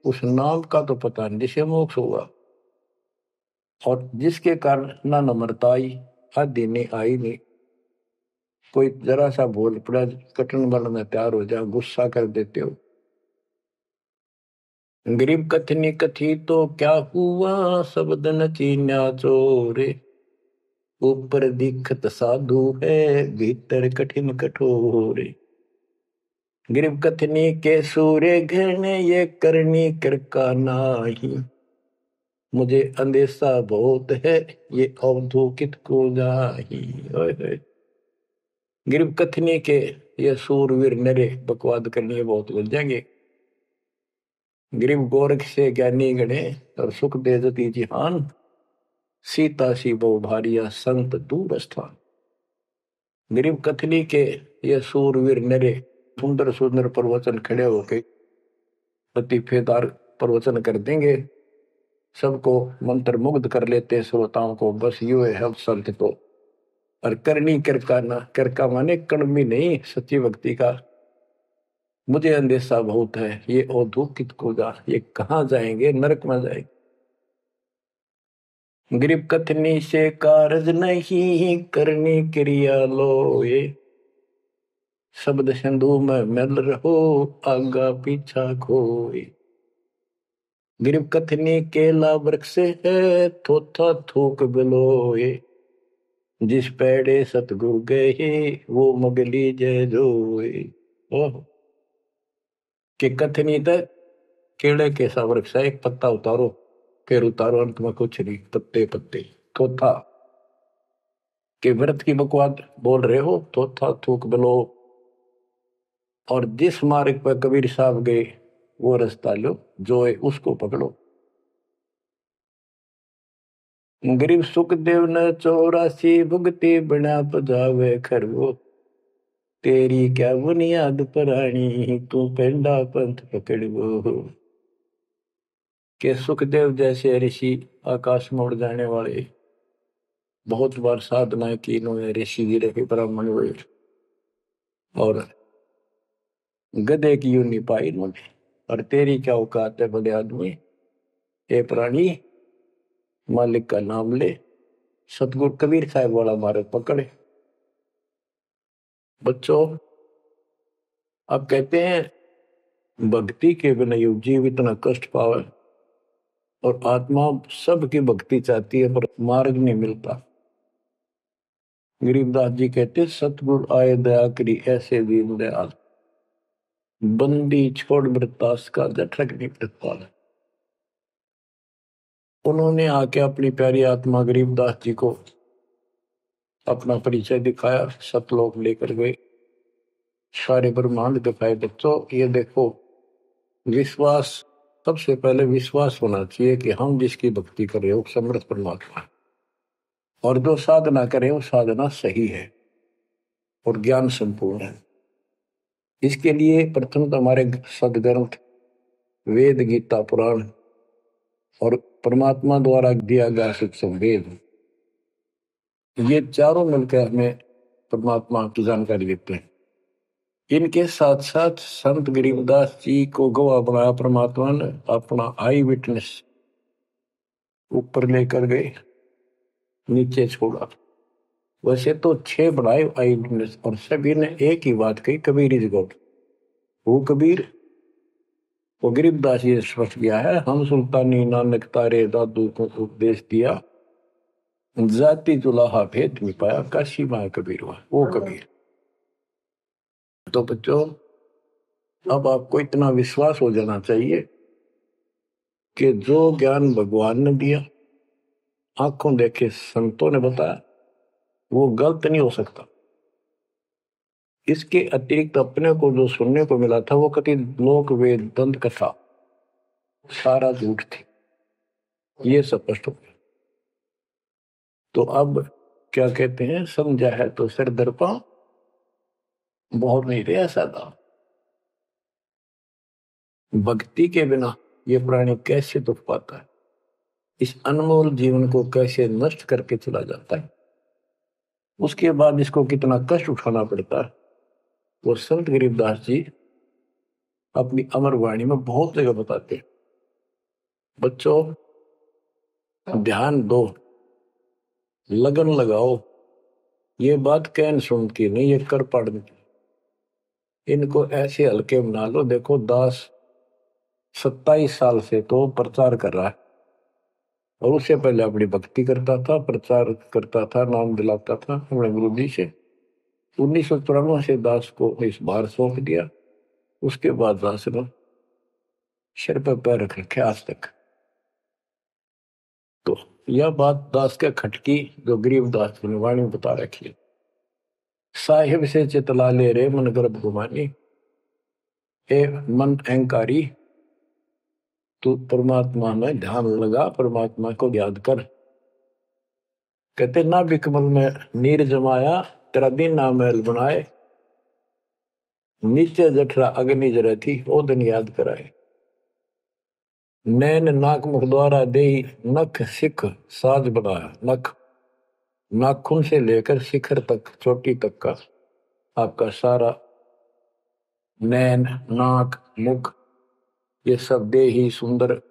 उस नाम का तो पता नहीं जिसे मोक्ष होगा, और जिसके कारण ना नम्रता आई, आदि नहीं आई नहीं। कोई जरा सा बोल पड़ा, कटन बनने तैयार हो जाओ, गुस्सा कर देते हो। गरीब कथनी कथी तो क्या हुआ, शब्द न चीन्या चोरे, ऊपर दिखत साधु है, भीतर कठिन कठोर। गरीब कथनी के सूर्य घने, ये करनी कर का नाही, मुझे अंदेशा बहुत है, ये अवधूकित को जाही। गरीब कथनी के ये सूरवीर नरे, बकवाद करनी है बहुत बन जाएंगे। गरीब गोरख से ज्ञानी गणे, और सुख दे जती जिहान, सीता सी बहु भारिया, संत दूर स्थान। गरीब कथनी के ये सूरवीर नरे, सुंदर सुंदर प्रवचन खड़े होके लतीफेदार प्रवचन कर देंगे, सबको मंत्र मुग्ध कर लेते श्रोताओं को, बस यू है हम संत को। और करनी करकाना, करका माने कड़मी नहीं, सच्ची भक्ति का मुझे अंदेशा बहुत है, ये औधुकित को जा, ये कहाँ जाएंगे, नरक में जाएंगे। गरीब कथनी से कारज नहीं, करनी क्रिया लो ये, शब्द सिंधु में मिल रहो, आगा पीछा खोए। गरीब कथनी केला वृक्ष है, थोथा थूक बिलोए, जिस पेड़े सतगुरु गए, वो मगली जय जोए। ओह, कि कथनी तक केले के सा वृक्ष है, एक पत्ता उतारो, फिर उतारो, अंत में कुछ नहीं, पत्ते पत्ते। थोथा के व्रत की बकवाद बोल रहे हो, थोथा थूक बिलो, और जिस मार्ग पर कबीर साहब गए वो रास्ता लो, जो है उसको पकड़ो। गरीब सुखदेव न 84 भुगती बना पजावे खरगो, तेरी क्या बुनियाद परानी, तू पेंडा पंथ पकड़ो। के सुखदेव जैसे ऋषि, आकाश में उड़ जाने वाले, बहुत बार साधना की इन्होंने, ऋषि जी रहे, ब्राह्मण हुए, और गधे की यूं नहीं पाई इन्होंने। और तेरी क्या औकात है बड़े आदमी, ए प्राणी, मालिक का नाम ले, सतगुरु कबीर साहब वाला मार्ग पकड़े। बच्चों, अब कहते हैं भक्ति के बिना युग जीव इतना कष्ट पावे, और आत्मा सबकी भक्ति चाहती है पर मार्ग नहीं मिलता। गरीबदास जी कहते, सतगुरु आए दया करी, ऐसे दीन दयाल, बंदी छोड़ मृतास का, जठरक नहीं प्रतिपाल। उन्होंने आके अपनी प्यारी आत्मा गरीबदास जी को अपना परिचय दिखाया, सतलोक लेकर गए, सारे ब्रह्मांड दिखाए। बच्चों, ये देखो, विश्वास, सबसे पहले विश्वास होना चाहिए कि हम जिसकी भक्ति कर रहे हो समर्थ परमात्मा है, और जो साधना करें वो साधना सही है और ज्ञान संपूर्ण है। इसके लिए प्रथम तो हमारे सदग्रंथ वेद, गीता, पुराण और परमात्मा द्वारा दिया गया शिक्षण वेद, ये चारों मिलकर हमें परमात्मा की जानकारी देते हैं। इनके साथ साथ संत गरीबदास जी को गवाह बनाया परमात्मा ने, अपना आई विटनेस ऊपर लेकर गए, नीचे छोड़ा। वैसे तो 6 बनाए आई विटनेस, और सभी ने एक ही बात कही, कबीर इज गॉड। वो कबीर, वो गरीबदास जी ने स्पष्ट किया है, हम सुल्तानी नानक तारे दादू को उपदेश दिया, जाति जुलाहा भेद में पाया, काशी माँ कबीर हुआ, वो कबीर। तो बच्चों, अब आपको इतना विश्वास हो जाना चाहिए कि जो ज्ञान भगवान ने दिया, आंखों देखे संतों ने बताया, वो गलत नहीं हो सकता। इसके अतिरिक्त अपने को जो सुनने को मिला था, वो कति लोक वेद दंत कथा सारा झूठ थी, ये स्पष्ट हो गया। तो अब क्या कहते हैं, समझा है तो सिर दर्पा, बहुत नहीं रहा सादा। भक्ति के बिना ये प्राणी कैसे दुख पाता है, इस अनमोल जीवन को कैसे नष्ट करके चला जाता है, उसके बाद इसको कितना कष्ट उठाना पड़ता है, वो संत गरीबदास जी अपनी अमर वाणी में बहुत जगह बताते हैं। बच्चों, ध्यान दो, लगन लगाओ, ये बात कहन सुन की नहीं, ये कर पढ़ने की। इनको ऐसे हल्के बना लो। देखो, दास 27 साल से तो प्रचार कर रहा है, और उससे पहले अपनी भक्ति करता था, प्रचार करता था, नाम दिलाता था अपने गुरु जी से। 1994 से दास को इस बार सौंप दिया। उसके बाद दास ने सिर पर पैर रख रखे आज तक। तो यह बात दास के खटकी जो गरीबदास की वाणी बता रखी है। साहिब से चितला ले रे मन गर्भ गुमानी, ए मन अहंकारी, तू परमात्मा में ध्यान लगा, परमात्मा को याद कर। कहते ना बिकमल में नीर जमाया, तेरा दिन ना महल बनाए, नीचे जठरा अग्नि जरे थी, ओ दिन याद कराए। नैन नाक मुख द्वारा दे, नख सिख साज बनाया। नख, नाखून से लेकर शिखर तक, चोटी तक का आपका सारा नैन, नाक, मुख, ये सब दे ही सुंदर,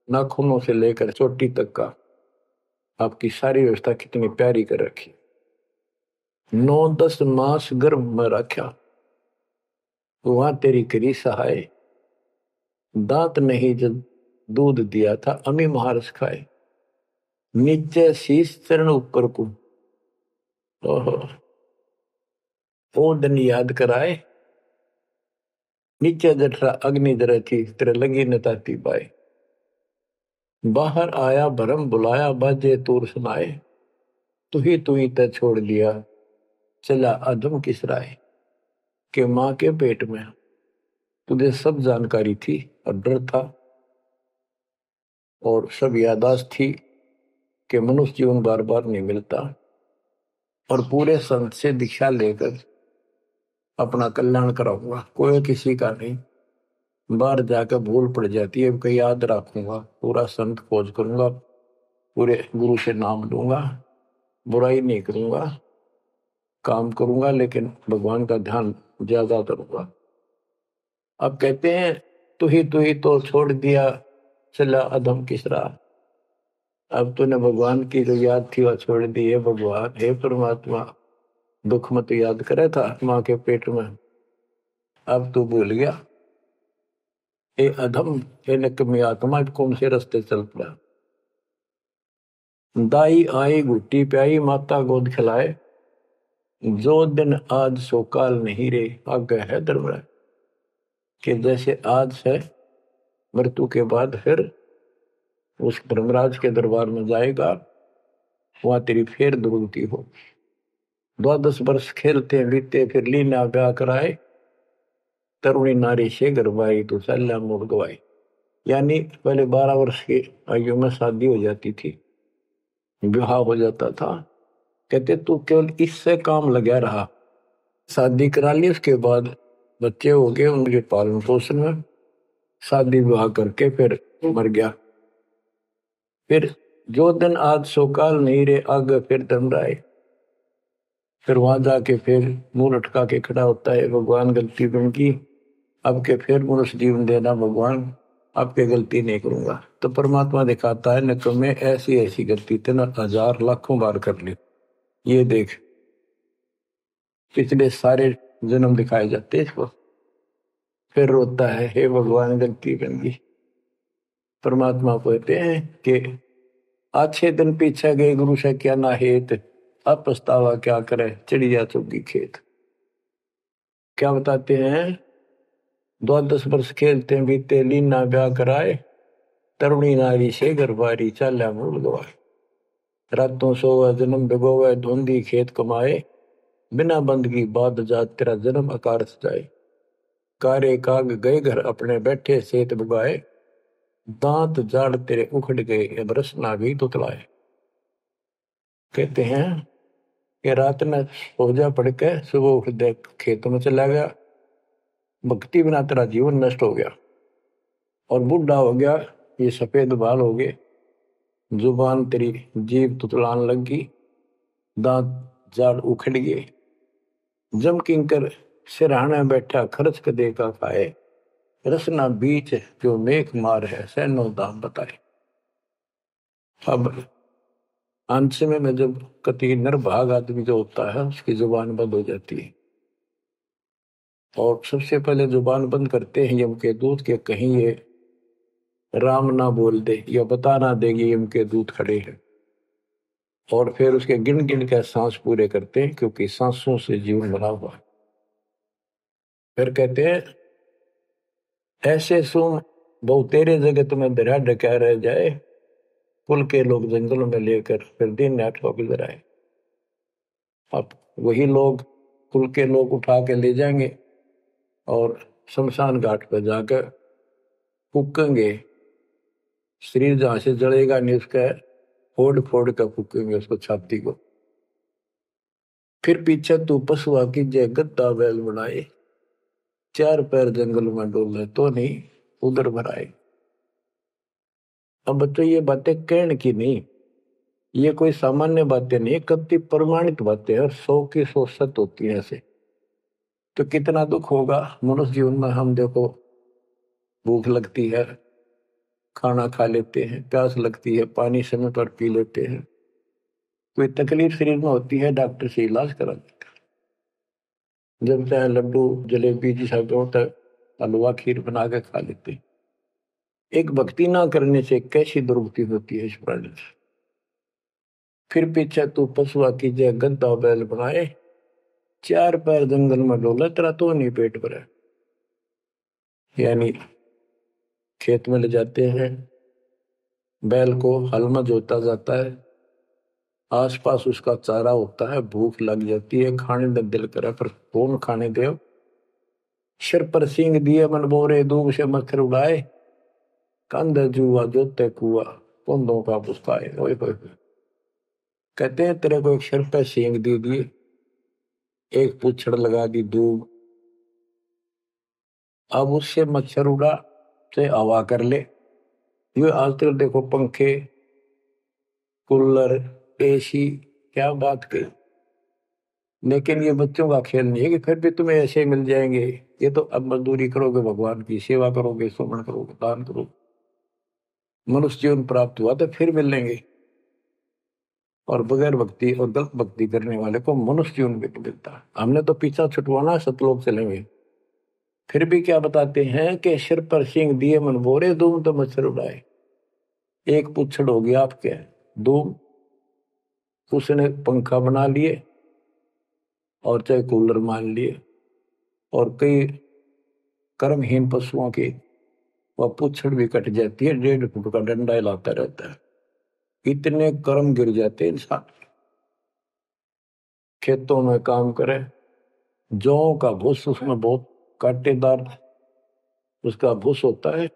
नाखूनों से लेकर चोटी तक का आपकी सारी व्यवस्था कितनी प्यारी कर रखी। 9-10 मास गर्भ में रखा, वहां तेरी करी सहाय, दांत नहीं जब दूध दिया था, अमी महारस खाए। नीचे शीश चरण ऊपर को, ओहो, ओ दिन याद कराए। नीचे जठरा अग्नि जरे थी, तेरे लगी न ताती बाए। बाहर आया भरम बुलाया, बाजे तूर सुनाए, तू ही तय छोड़ दिया, चला अधम किस राय। के माँ के पेट में तुझे सब जानकारी थी, और डर था, और सब यादाश्त थी कि मनुष्य जीवन बार बार नहीं मिलता, और पूरे संत से दीक्षा लेकर अपना कल्याण कराऊंगा, कोई किसी का नहीं। बाहर जाकर भूल पड़ जाती है, कहीं याद रखूंगा, पूरा संत खोज करूंगा, पूरे गुरु से नाम लूंगा, बुराई नहीं करूंगा, काम करूंगा, लेकिन भगवान का ध्यान ज्यादा करूंगा। अब कहते हैं, तू ही तो छोड़ दिया, चला अधम किस राह। अब तूने भगवान की जो याद थी वह छोड़ दी है। भगवान, हे परमात्मा, दुख मत याद करे था माँ के पेट में, अब तू भूल गया। ए अधम, ए निकम्मी आत्मा, कौन से रास्ते चल पड़ा। दाई आई घुट्टी प्याई, माता गोद खिलाए, जो दिन आज सो काल नहीं रे, आगे है दरबार। कि जैसे आज है, मृत्यु के बाद फिर उस धर्मराज के दरबार में जाएगा, वहां तेरी फिर दुर्गति हो। 12 वर्ष खेलते बीते, फिर लीना ब्याह कराए, तरुणी नारी से गरबाई, तो सल्ला मोड़ गवाई। यानी पहले 12 वर्ष की आयु में शादी हो जाती थी, विवाह हो जाता था। कहते तू केवल इससे काम लगा रहा, शादी करा ली, उसके बाद बच्चे हो गए, उनके पालन पोषण में शादी विवाह करके फिर मर गया। फिर जो दिन आज सो काल नहीं रे, आगे फिर धर्म राय। फिर वहां जाके फिर मुंह लटका के खड़ा होता है, भगवान गलती बन की, अब के फिर मनुष्य जीवन देना भगवान, अब के गलती नहीं करूंगा। तो परमात्मा दिखाता है, न तुम्हें ऐसी ऐसी गलती तेना 1000 लाखों बार कर ली, ये देख। पिछले सारे जन्म दिखाए जाते इसको। फिर रोता है, हे भगवान गलती बन गई। परमात्मा कहते हैं कि अच्छे दिन पीछे गए गुरु से क्या ना हेत, अब पछतावा क्या करे चिड़िया चुगी खेत। क्या बताते हैं, 10 वर्ष खेलते बीते लीना ब्याह कराए, तरुणी नारी से गरबारी चाल्या मूल गवाए। रातों सोवा जन्म भिगोवे, धुंधी खेत कमाए, बिना बंद की बात जात तेरा जन्म अकारस जाए। कारे काग गए घर अपने बैठे सेत बुगाए, दांत जाड़ तेरे उखड़ गए बरस ना भी तुतलाए। कहते हैं कि रात में सोजा पड़ के सुबह उठ दे खेतों में चला गया, भक्ति बिना तेरा जीवन नष्ट हो गया। और बूढ़ा हो गया, ये सफेद बाल हो गए, जुबान तेरी जीभ तुतलान लगी, दांत जाड़ उखड़ गए। जम किंकर सिरहाने बैठा खर्च क दे का खाए, रसना बीच जो मेघ मार है सैनो दाम बताए। अब अंश में जब कति निर्भाग आदमी जो होता है उसकी जुबान बंद हो जाती है, और सबसे पहले जुबान बंद करते हैं यम के दूत के, कहीं ये राम ना बोल दे या बता ना देगी यम के दूत खड़े हैं। और फिर उसके गिन गिन के सांस पूरे करते हैं, क्योंकि सांसों से जीवन बना हुआ है। फिर कहते हैं ऐसे सुन बहु तेरे जगत में दरिया ढका रह जाए, कुल के लोग जंगलों में लेकर फिर दिन नाट को गुजर आए। अब वही लोग कुल के लोग उठा के ले जाएंगे और शमशान घाट पर जाकर फूकेंगे। शरीर जहां से जलेगा नहीं उसका फोड़ फोड़ कर फूकेंगे उसको, छाती को। फिर पीछे तू पशुआ की जय गद्दा बैल बनाए, 4 पैर जंगल में डोले तो नहीं उधर भराए। अब बच्चों ये बातें कहने की नहीं, ये कोई सामान्य बातें नहीं, कति प्रमाणित बातें हैं, 100 की 100 सत्य होती है ऐसे। तो कितना दुख होगा मनुष्य जीवन में। हम देखो भूख लगती है खाना खा लेते हैं, प्यास लगती है पानी समय पर पी लेते हैं, कोई तकलीफ शरीर में होती है डॉक्टर से इलाज करा देते हैं, जब चाहे लड्डू जलेबी जैसा होता है हलवा खीर बना के खा लेते हैं। एक भक्ति ना करने से कैसी दुर्गति होती है इस प्राणी से। फिर पीछे तू पशुआ की जय गद्दा बैल बनाए, 4 पैर जंगल में डोला तेरा तो नहीं पेट भरा। यानी खेत में ले जाते हैं बैल को, हल में जोता जाता है, आसपास उसका चारा होता है, भूख लग जाती है, खाने में दिल करे पर कौन खाने दे। सिर पर सींग दिए मन बोरे, दूब से मच्छर उड़ाए, कंध जुआ जोते कुआ, कुंदों का पुस्ताए। कहते हैं तेरे को एक सिर पर सींग दे दिए, एक पूछड़ लगा दी दूब, अब उससे मच्छर उड़ा से हवा कर ले। ये आज तक देखो पंखे कूलर एसी क्या बात कही, लेकिन ये बच्चों का खेल नहीं है कि फिर भी तुम्हें ऐसे मिल जाएंगे। ये तो अब मजदूरी करोगे, भगवान की सेवा करोगे, सुमन करोगे, दान करोगे, मनुष्य जीवन प्राप्त हुआ तो फिर मिलेंगे। और बगैर भक्ति और गलत भक्ति करने वाले को मनुष्य जीवन भी मिलता है। हमने तो पीछा छुटवाना, सतलोक चलेंगे। फिर भी क्या बताते हैं कि सिर पर सिंह दिए मन बोरे, दूम तो मच्छर उड़ाए। एक पुच्छड़ हो गया आपके दूम, उसने पंखा बना लिए और चाहे कूलर मान लिए, और कई कर्महीन पशुओं की वह पुच्छड़ भी कट जाती है, 1.5 फुट का डंडा हिलाता रहता है। इतने कर्म गिर जाते इंसान। खेतों में काम करे, जौ का भूस उसमें बहुत कांटेदार उसका भूस होता है,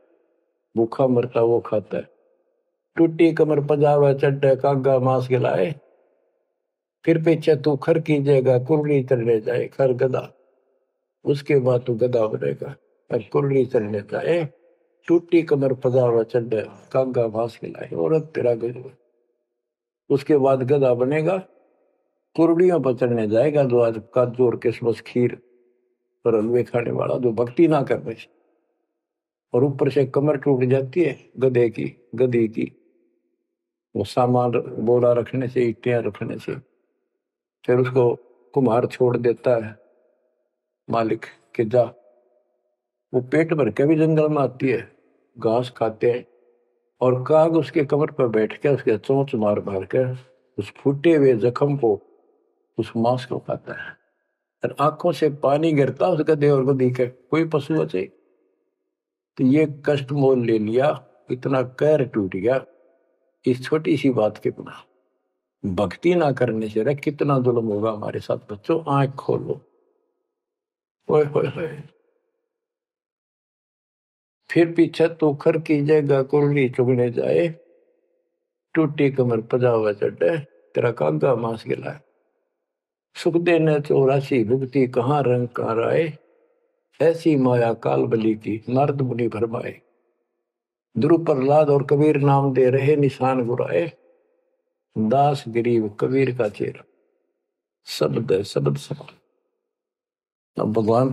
भूखा मरता वो खाता है। टूटी कमर पजावा चड्डे कागा मांस खिलाए, फिर पीछे तू खर कीजिएगा कुर्री चढ़ने जाए खर गदा। उसके बाद तो गधा बनेगा और कुर्री चलने जाए, टूटी कमर पजावा चल कागा भास खिलाए औरत तेरा गजब। उसके बाद गधा बनेगा, कुर्डियों पर चढ़ने जाएगा, जो आज काजू और किशमिश खीर और हलवे खाने वाला, जो भक्ति ना कर रहे, और ऊपर से कमर टूट जाती है गधे की, गधी की, वो सामान बोरा रखने से, ईटियां रखने से। फिर उसको कुम्हार छोड़ देता है मालिक के जा, वो पेट भर के भी जंगल में आती है, घास खाते हैं, और काग उसके कमर पर बैठ के उसके चोंच मार मार कर उस फूटे हुए जख्म को, उस मांस को खाता है। और आंखों से पानी गिरता उस गधे और गधी के, कोई पशु बचे। तो ये कष्ट मोल ले लिया, इतना कहर टूट गया इस छोटी सी बात के बिना। भक्ति ना करने से रे कितना जुल्म होगा हमारे साथ। बच्चों आंख खोलो, ओए होए होए। फिर पीछे तो खर की जगह कुर्ली चुगने जाए, टूटी कमर पजावा चढ़े, तेरा कागा मांस गिलाए। सुख देने 84 भुगती कहाँ रंग कार आए, ऐसी माया काल बली की नारद मुनि भरमाए। ध्रुव प्रहलाद और कबीर नाम दे रहे निशान गुराए, दास गरीब कबीर का चेहरा। शब्द है, शब्द सफल। अब भगवान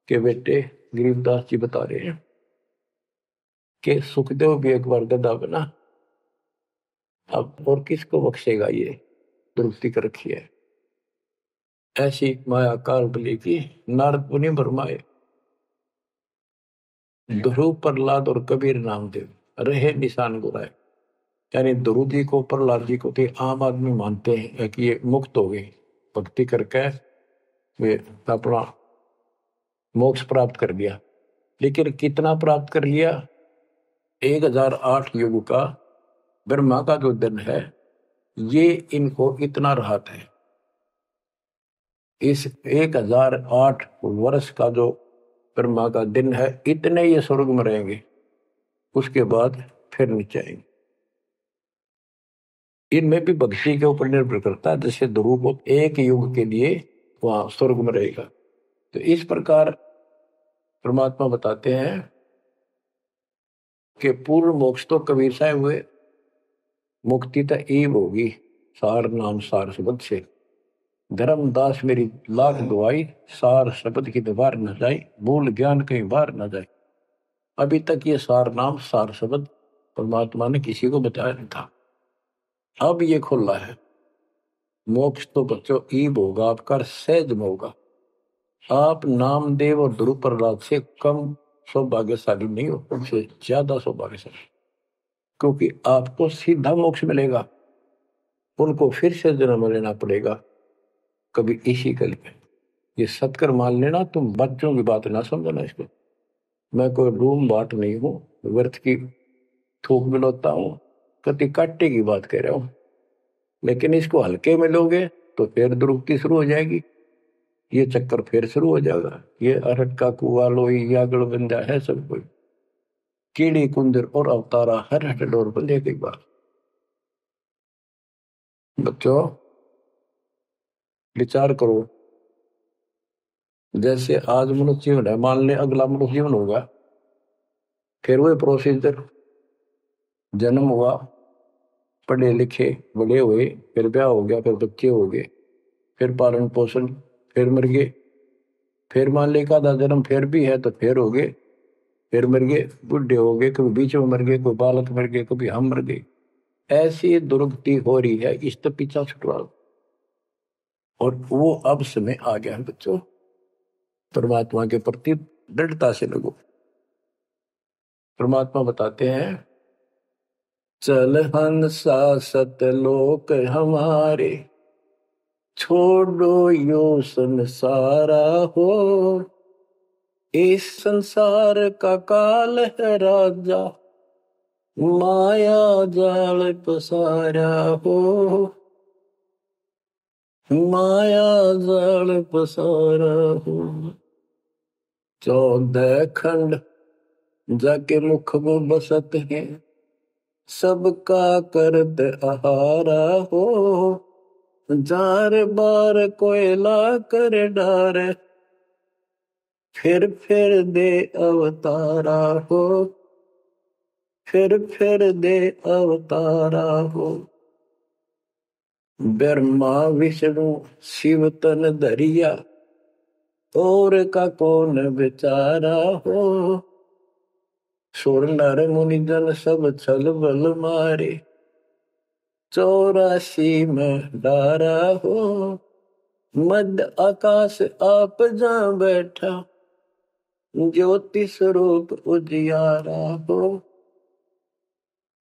के बेटे गरीबदास जी बता रहे हैं कि सुखदेव भी एक बार गधा बना, अब और किसको बख्शेगा, ये दुरुक्ति कर रखी है। ऐसी माया काल बली की नारद मुनि भरमाए, ध्रुव प्रहलाद और कबीर नामदेव रहे निशान गुराए। यानी ध्रुव जी को, प्रहलाद जी को थे आम आदमी मानते हैं कि ये मुक्त हो गए, भक्ति करके वे अपना मोक्ष प्राप्त कर लिया। लेकिन कितना प्राप्त कर लिया? 1008 युग का ब्रह्मा का जो दिन है, ये इनको इतना राहत है। इस 1008 वर्ष का जो ब्रह्मा का दिन है, इतने ये स्वर्ग में रहेंगे, उसके बाद फिर नीचे आएंगे। इनमें भी भक्ति के ऊपर निर्भर करता है। जैसे ध्रुव को एक युग के लिए वहां स्वर्ग में रहेगा, तो इस प्रकार परमात्मा बताते हैं कि पूर्ण मोक्ष तो कबीर साहब हुए, मुक्ति तो ईब होगी सार नाम सार शब्द से। धर्मदास मेरी लाख दुआई, सार शब्द की दीवार न जाए, मूल ज्ञान कहीं बाहर न जाए। अभी तक ये सार नाम सार शब्द परमात्मा ने किसी को बताया नहीं था, अब ये खुला है। मोक्ष तो बच्चों ईब होगा आपका, सहज में होगा। आप नामदेव और ध्रुव प्रहलाद से कम सौभाग्यशाली नहीं हो, उनसे ज्यादा सौभाग्यशाली, क्योंकि आपको सीधा मोक्ष मिलेगा, उनको फिर से जन्म लेना पड़ेगा कभी इसी कल में। ये सत्कर मान लेना, तुम बच्चों की बात ना समझना इसको। मैं कोई रूम बाट नहीं हूं, व्यर्थ की थूक मिलोता हूं, कति काटे की बात कह रहा हूं। लेकिन इसको हल्के में लोगे तो फिर दुरुक्ति शुरू हो जाएगी, ये चक्कर फिर शुरू हो जाएगा। ये अरट का कुआ लोई यागड़ बंदा है सब कोई, कीड़ी कुंदर और अवतारा हर हट डोर पर ले गई बात। बच्चों विचार करो, जैसे आज मनुष्य जीवन है, मान ले अगला मनुष्य जीवन होगा, फिर वही प्रोसीजर, जन्म हुआ, पढ़े लिखे बड़े हुए, फिर ब्याह हो गया, फिर बच्चे हो गए, फिर पालन पोषण, फिर मर गए, फिर मान ले का जन्म फिर भी है तो फिर हो गए, फिर मर गए, बुढ़े हो गए, कभी बीच में मर गए, कोई बालक मर गए, कभी हम मर गए। ऐसी दुर्गति हो रही है, इस तो पीछा छुटवाओ। और वो अब समय आ गया है बच्चों, परमात्मा के प्रति दृढ़ता से लगो। परमात्मा बताते हैं, चल हंसा सतलोक हमारे, छोड़ो यो संसारा हो, इस संसार का काल है राजा, माया जाल पसारा हो, माया जाल पसारा हो। 14 खंड जाके मुख वो बसत है, सबका करत आहारा हो, जार बार कोयला कर डार, फिर दे अवतारा हो, फिर दे अवतारा हो। ब्रह्मा विष्णु शिव तन धरिया, और का कौन बेचारा हो। सुर नर मुनि जन सब छल बल मारे, 84 में डारा हो। मध्य आकाश आप जहाँ बैठा, ज्योति स्वरूप उजियारा हो,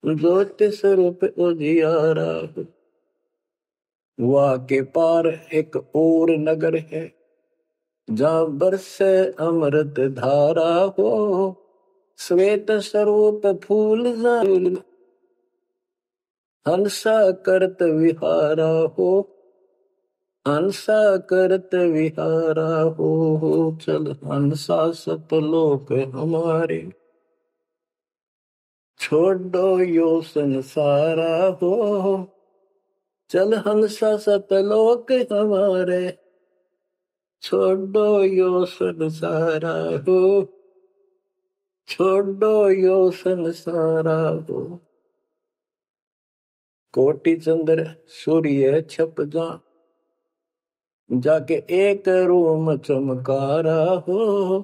ज्योति स्वरूप उजियारा हो। वहाँ के पार एक और नगर है, जहाँ बरसे अमृत धारा हो। श्वेत स्वरूप फूल हंसा करत विहारा हो, हंसा करत विहारा हो। चल हंसा सतलोक हमारे, छोड़ो यो संसारा हो। चल हंसा सतलोक हमारे, छोड़ो यो संसारा हो, छोड़ो यो संसारा हो। कोटि चंद्र सूर्य छप जा, जाके एक रूम चमकारा हो।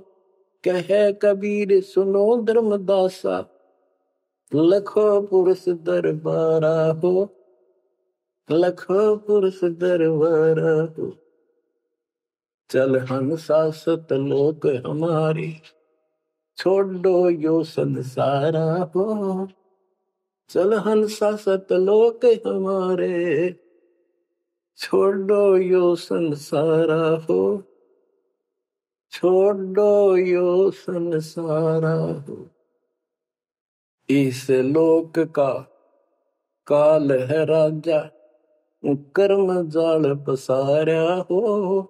कहे कबीर सुनो धर्मदासा, लखो पुरुष दरबारा हो, लखो पुरुष दरबारा हो। चल हंसा सतलोक हमारी, छोड़ो यो संसारा हो। चल हंसा सतलोक हमारे, छोड़ो यो संसारा हो, छोड़ो यो संसारा हो। इस लोक का काल है राजा, कर्म जाल पसारा हो।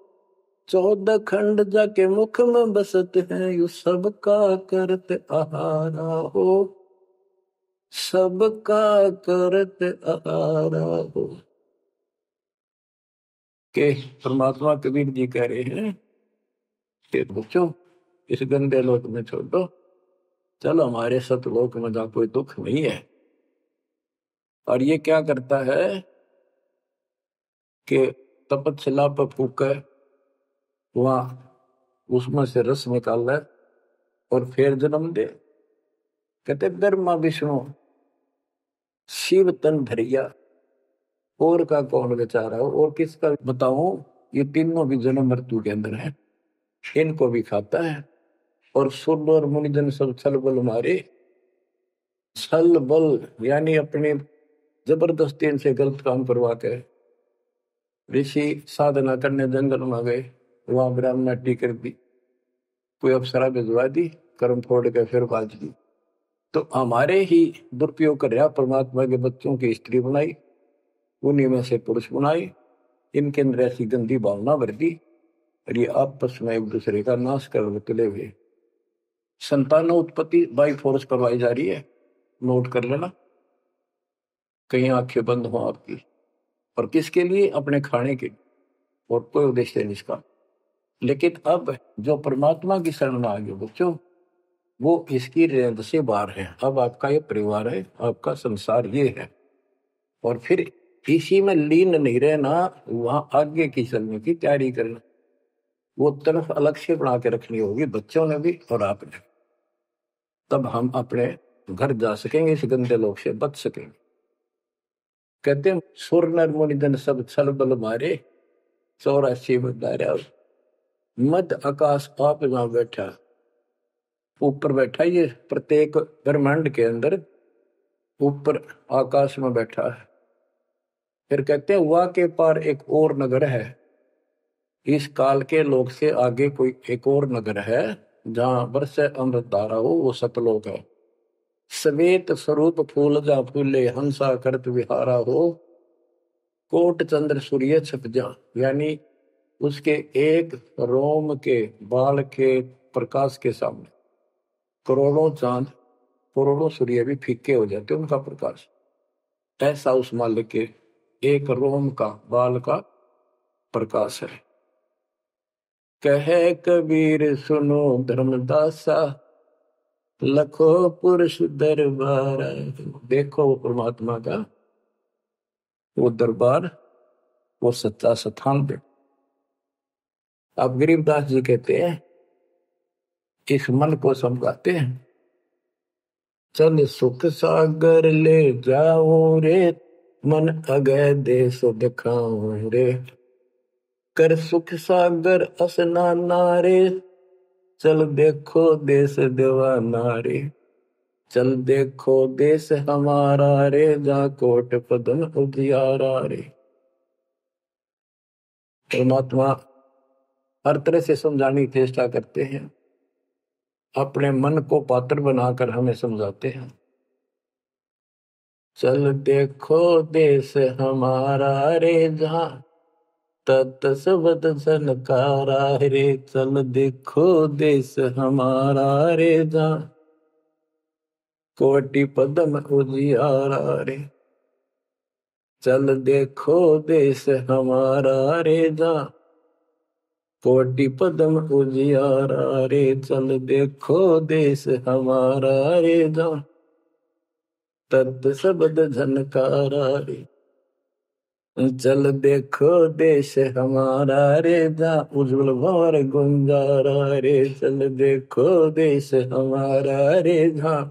14 खंड जाके मुख में बसत है, यू सबका करत आहारा हो, सबका करत आहारा हो। के परमात्मा कबीर जी कह रहे हैं कि बच्चों इस गंदे लोक में छोड़ दो, चलो हमारे सतलोक में जहाँ कोई दुख नहीं है। और ये क्या करता है कि तपतशिला पर फूके, वहां उसमें से रस निकाल ले और फिर जन्म दे। कहते ब्रह्मा विष्णु शिव तन धरिया, और का कौन बेचारा हो। और किसका बताऊं, ये तीनों भी जन्म मृत्यु के अंदर है, इनको भी खाता है। और सुर और मुनिजन सब छल बल मारे, छल बल यानी अपने जबरदस्ती इनसे गलत काम करवा के ऋषि साधना करने जंगल में गए, वहां ब्राह्मणी कर दी, कोई अप्सरा भिजवा दी, कर्म फोड़ के फिर बाज दी। तो हमारे ही दुरुपयोग कर रहा, परमात्मा के बच्चों की स्त्री बनाई, उन्हीं में से पुरुष बनाई, इनके अंदर ऐसी गंदी भावना भर दी, और ये आपस में एक दूसरे का नाश कर तुले हुए। संतानों उत्पत्ति बाई फोर्स करवाई जा रही है, नोट कर लेना, कहीं आंखें बंद हो आपकी। और किसके लिए? अपने खाने के, और कोई उद्देश्य नहीं इसका। लेकिन अब जो परमात्मा की शरण में आ गए बच्चों, वो इसकी रेंज से बाहर है। अब आपका ये परिवार है, आपका संसार ये है, और फिर इसी में लीन नहीं रहना, वहां आगे की चलने की तैयारी करना। वो तरफ अलग से बना के रखनी होगी बच्चों ने भी और आपने, तब हम अपने घर जा सकेंगे, इस गंदे लोग से बच सकेंगे। कहते हैं सुर नर मुनि जन सब छल बल मारे, 84 बंधारा। मध्य आकाश आप जहां बैठा, ऊपर बैठा, ये प्रत्येक ब्रह्मांड के अंदर ऊपर आकाश में बैठा है। फिर कहते हैं वहां के पार एक और नगर है, इस काल के लोक से आगे कोई एक और नगर है, जहां बरसे अमृत धारा हो, वो सतलोक है। श्वेत स्वरूप फूल जहां फूले, हंसा करत विहारा हो। कोट चंद्र सूर्य छप जा, यानी उसके एक रोम के बाल के प्रकाश के सामने करोड़ों चांद, करोड़ों सूर्य भी फीके हो जाते उनका प्रकाश। ऐसा उस मालिक के एक रोम का बाल का प्रकाश है। कहे कबीर सुनो धर्मदासा, लखो पुरुष दरबार। देखो वो परमात्मा का वो दरबार, वो सच्चा स्थान पे। अब गरीबदास जी कहते हैं, इस मन को समझाते हैं, चल सुख सागर ले जाओ रे, मन अगय देश दिखाओ रे। कर सुख सागर स्नाना रे, चल देखो देश दीवाना रे। चल देखो देश हमारा रे, जा कोट पदन उजियारा रे। परमात्मा हर तरह से समझाने की चेष्टा करते हैं, अपने मन को पात्र बनाकर हमें समझाते हैं। चल देखो देश हमारा रे, जहाँ तत शब्द सनकारा रे। चल देखो देश हमारा रे, जहाँ कोटि पदम उजियारा रे। चल देखो देश हमारा रे, जहाँ कोटि पदम उजियारा रे। चल देखो देश हमारा रे, जहाँ तत् शब्द झनकारा रे। चल देखो देश हमारा रे, जहाँ उज्जवल भंवर गुंजारा रे। चल देखो देश हमारा रे, जहाँ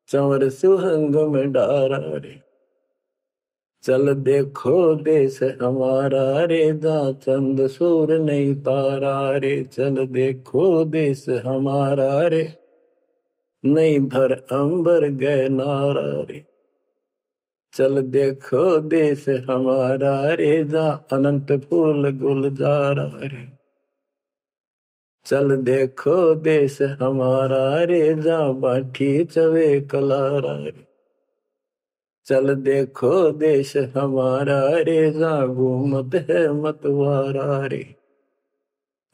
चंवर सुहंग में डारा रे। चल देखो देश हमारा रे, जहाँ चंद सूर नहीं तारा रे। चल देखो देश हमारा रे, नहीं धर अंबर गए नारा रे। चल देखो देश हमारा रे, जहाँ अनंत फूल गुलजारा रे। चल देखो देश हमारा रे, जहाँ बाठी चवे कलारा रे। चल देखो देश हमारा रे, जहाँ घूमत है मतवारा रे।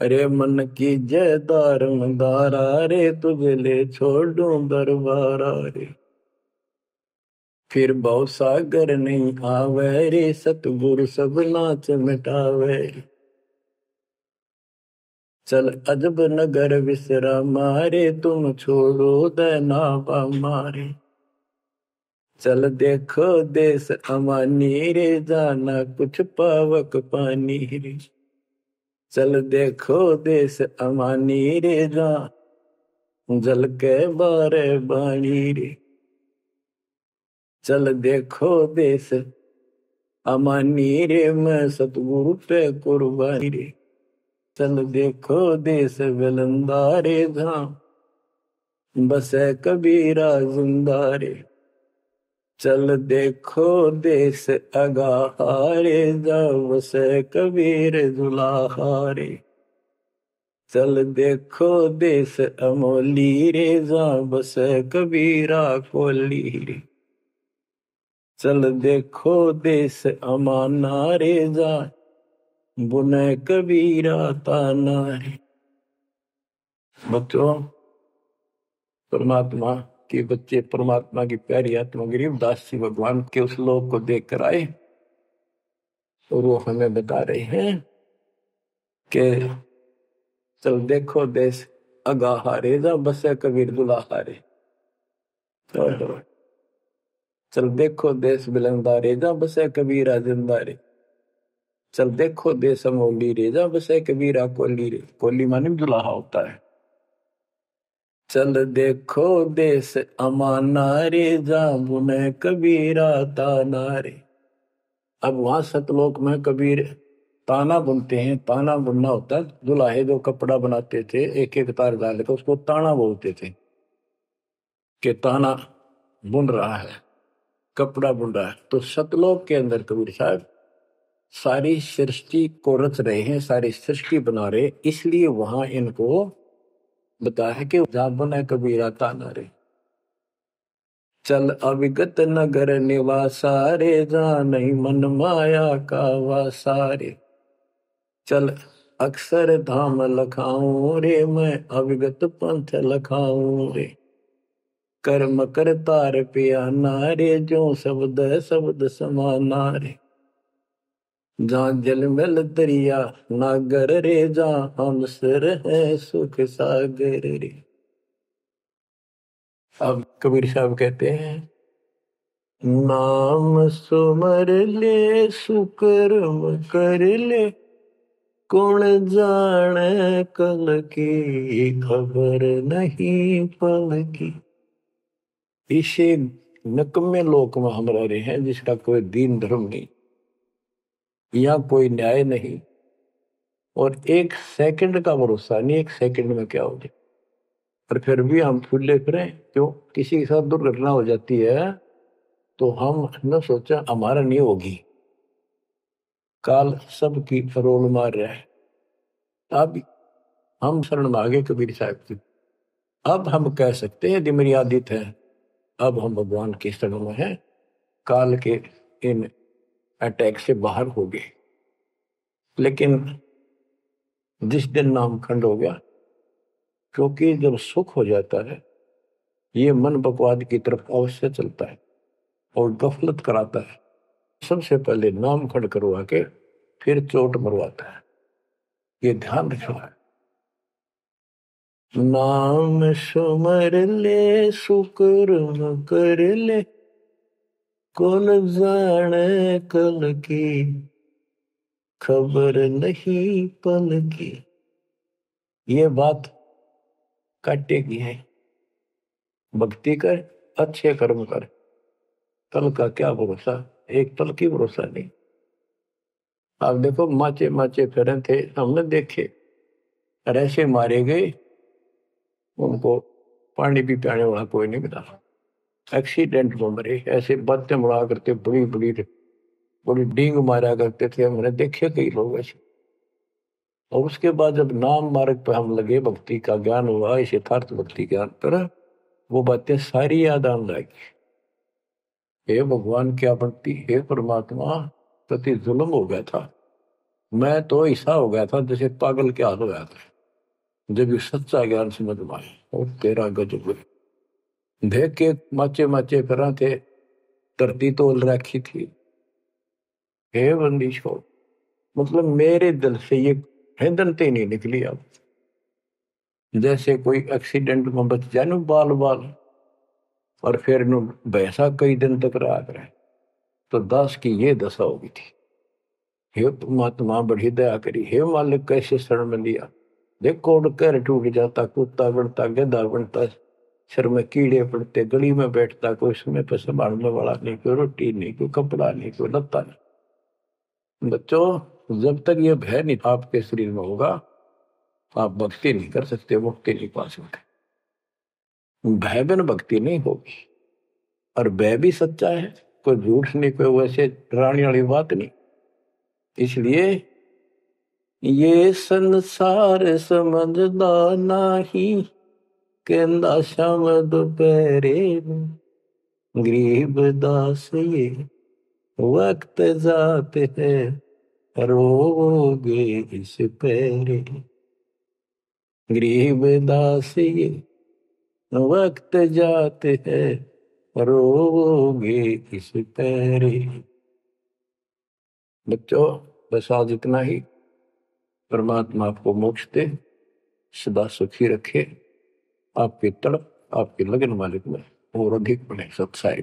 अरे मन की जय दारमदारा रे, तुझे ले छोड़ूं दरबारा रे। फिर भव सागर नहीं आवे रे, सतगुरु सब नाच मिटावे। चल अजब नगर विश्रामा रे, तुम छोड़ो देना मारे। चल देखो देश अमानी रे, जाना कुछ पावक पानी रे। चल देखो देश अमानी रे, जा जल के बारे बाणी रे। चल देखो देश अमानी रे, मैं सतगुरु पे कुर्बानी रे। चल देखो देश विलंदा रे, जहाँ बसे कबीरा जिंदा रे। चल देखो देश अगाहारे, जहाँ बसे कबीर दुलाहारे। चल देखो देश अमोली रे, जहाँ बसे कबीरा कोली रे। चल देखो देश अमाना रे, जहाँ बुने कबीरा ताना रे। बच्चों, परमात्मा के बच्चे, परमात्मा की प्यारी आत्मा गरीबदास जी भगवान के उस लोक को देख कर आए, और वो हमें बता रहे हैं कि चल देखो देश अगाहारे, जा बसे कबीर दुलाहारे। चल देखो देश बिलंदारे, जा बसे कबीरा जिंदारे। चल देखो देश अमोली रे, जा बसे कबीरा कोली रे। कोली माने दुलाहा होता है। चल देखो देश अमाना रे, जा बुने कबीरा ताना रे। अब वहां सतलोक में कबीर ताना बुनते हैं। ताना बुनना होता है, दुल्हे जो कपड़ा बनाते थे एक एक तार डाल के, उसको ताना बोलते थे कि ताना बुन रहा है, कपड़ा बुन रहा है। तो सतलोक के अंदर कबीर साहब सारी सृष्टि को रच रहे हैं, सारी सृष्टि बना रहे, इसलिए वहां इनको बताया कि जहां बुने कबीरा ताना रे। चल अविगत नगर निवासा रे, जहाँ नहीं मन माया का वासा रे। चल अक्षर धाम लखाऊं रे, मैं अविगत पंथ लखाऊं रे। कर्म कर तार पिया नारे, जो शब्द शब्द समाना रे। जहाँ जलमल दरिया नागर रे, जहाँ हमसर है सुख सागर रे। अब कबीर साहब कहते हैं, नाम सुमर ले सुकर्म कर ले, कौन जाने कल की खबर नहीं पल की। इसे नकम्मे लोक में हम रह रहे हैं जिसका कोई दीन धर्म नहीं, यहाँ कोई न्याय नहीं, और एक सेकंड का भरोसा नहीं, एक सेकंड में क्या हो जाए। और फिर भी हम फूले फिरे क्यों? किसी के साथ दुर्घटना हो जाती है तो हम न सोचा हमारा नहीं होगी, काल सबकी रोल मार रहा है। अब हम शरण मांगे कबीर साहब की। अब हम कह सकते हैं मेरी आदित है, अब हम भगवान की शरण में हैं, काल के इन अटैक से बाहर हो गए। लेकिन जिस दिन नाम खंड हो गया, क्योंकि जब सुख हो जाता है ये मन बकवाद की तरफ अवश्य चलता है और गफलत कराता है। सबसे पहले नाम खंड करवा के फिर चोट मरवाता है, ये ध्यान रखना है। नाम सुमर ले सुकर्म कर ले, कौन जाने कल की खबर नहीं पल की। ये बात काटेगी है। भक्ति कर, अच्छे कर्म कर, कल का क्या भरोसा, एक पल की भरोसा नहीं। आप देखो माचे माचे फिरे थे, हमने देखे ऐसे मारे गए, उनको पानी भी पियाने वाला कोई नहीं मिला, एक्सीडेंट में मरे। ऐसे बातें मुड़ा करते, बड़ी बड़ी बड़ी डींग मारा करते थे, हमने देखे कई लोग ऐसे। और उसके बाद जब नाम मार्ग पर हम लगे, भक्ति का ज्ञान हुआ, इस यथार्थ भक्ति ज्ञान पर, वो बातें सारी याद आने लगी। हे भगवान क्या भक्ति, हे परमात्मा, प्रति जुल्म हो गया था। मैं तो ऐसा हो गया था जैसे पागल के हाल हो गया था जब ये सच्चा ज्ञान समझ में आया। और तेरा गजब देख के माचे माचे फिरा थे, धरती तोल रखी थी। हे बंदी छोड़, मतलब मेरे दिल से ये हिंदनते नहीं निकली। अब जैसे कोई एक्सीडेंट में बच जाए ना बाल बाल, और फिर नु बैसा कई दिन तक रहा करे, तो दास की ये दशा होगी थी। हे परमात्मा बड़ी दया करी, हे मालिक कैसे शरण में लिया। देख कोड कर टूट जाता, कुत्ता बनता, गधा बनता, सिर में कीड़े पड़ते, गली में बैठता, कोई समय पर संभालने वाला नहीं, कोई रोटी नहीं, कोई कपड़ा नहीं, कोई लत्ता नहीं। बच्चों, जब तक ये भय नहीं आपके शरीर में होगा, आप भक्ति नहीं कर सकते, मुक्ति नहीं पा सकते। भय बिन भक्ति नहीं होगी। और भय भी सच्चा है, कोई झूठ नहीं, कोई वैसे डराने वाली बात नहीं। इसलिए ये संसार समझदा नाही, कहंदा शाम दोपहरे, गरीब दास ये वक्त जाते है, रोगे इस पैरे। गरीब दास ये वक्त जाते हैं, रोगे इस पैरे। बच्चों, बस आज इतना ही। परमात्मा आपको मोक्ष दे, सदा सुखी रखे, आपकी तड़प आपके लगन मालिक में और अधिक बने। सत्साई।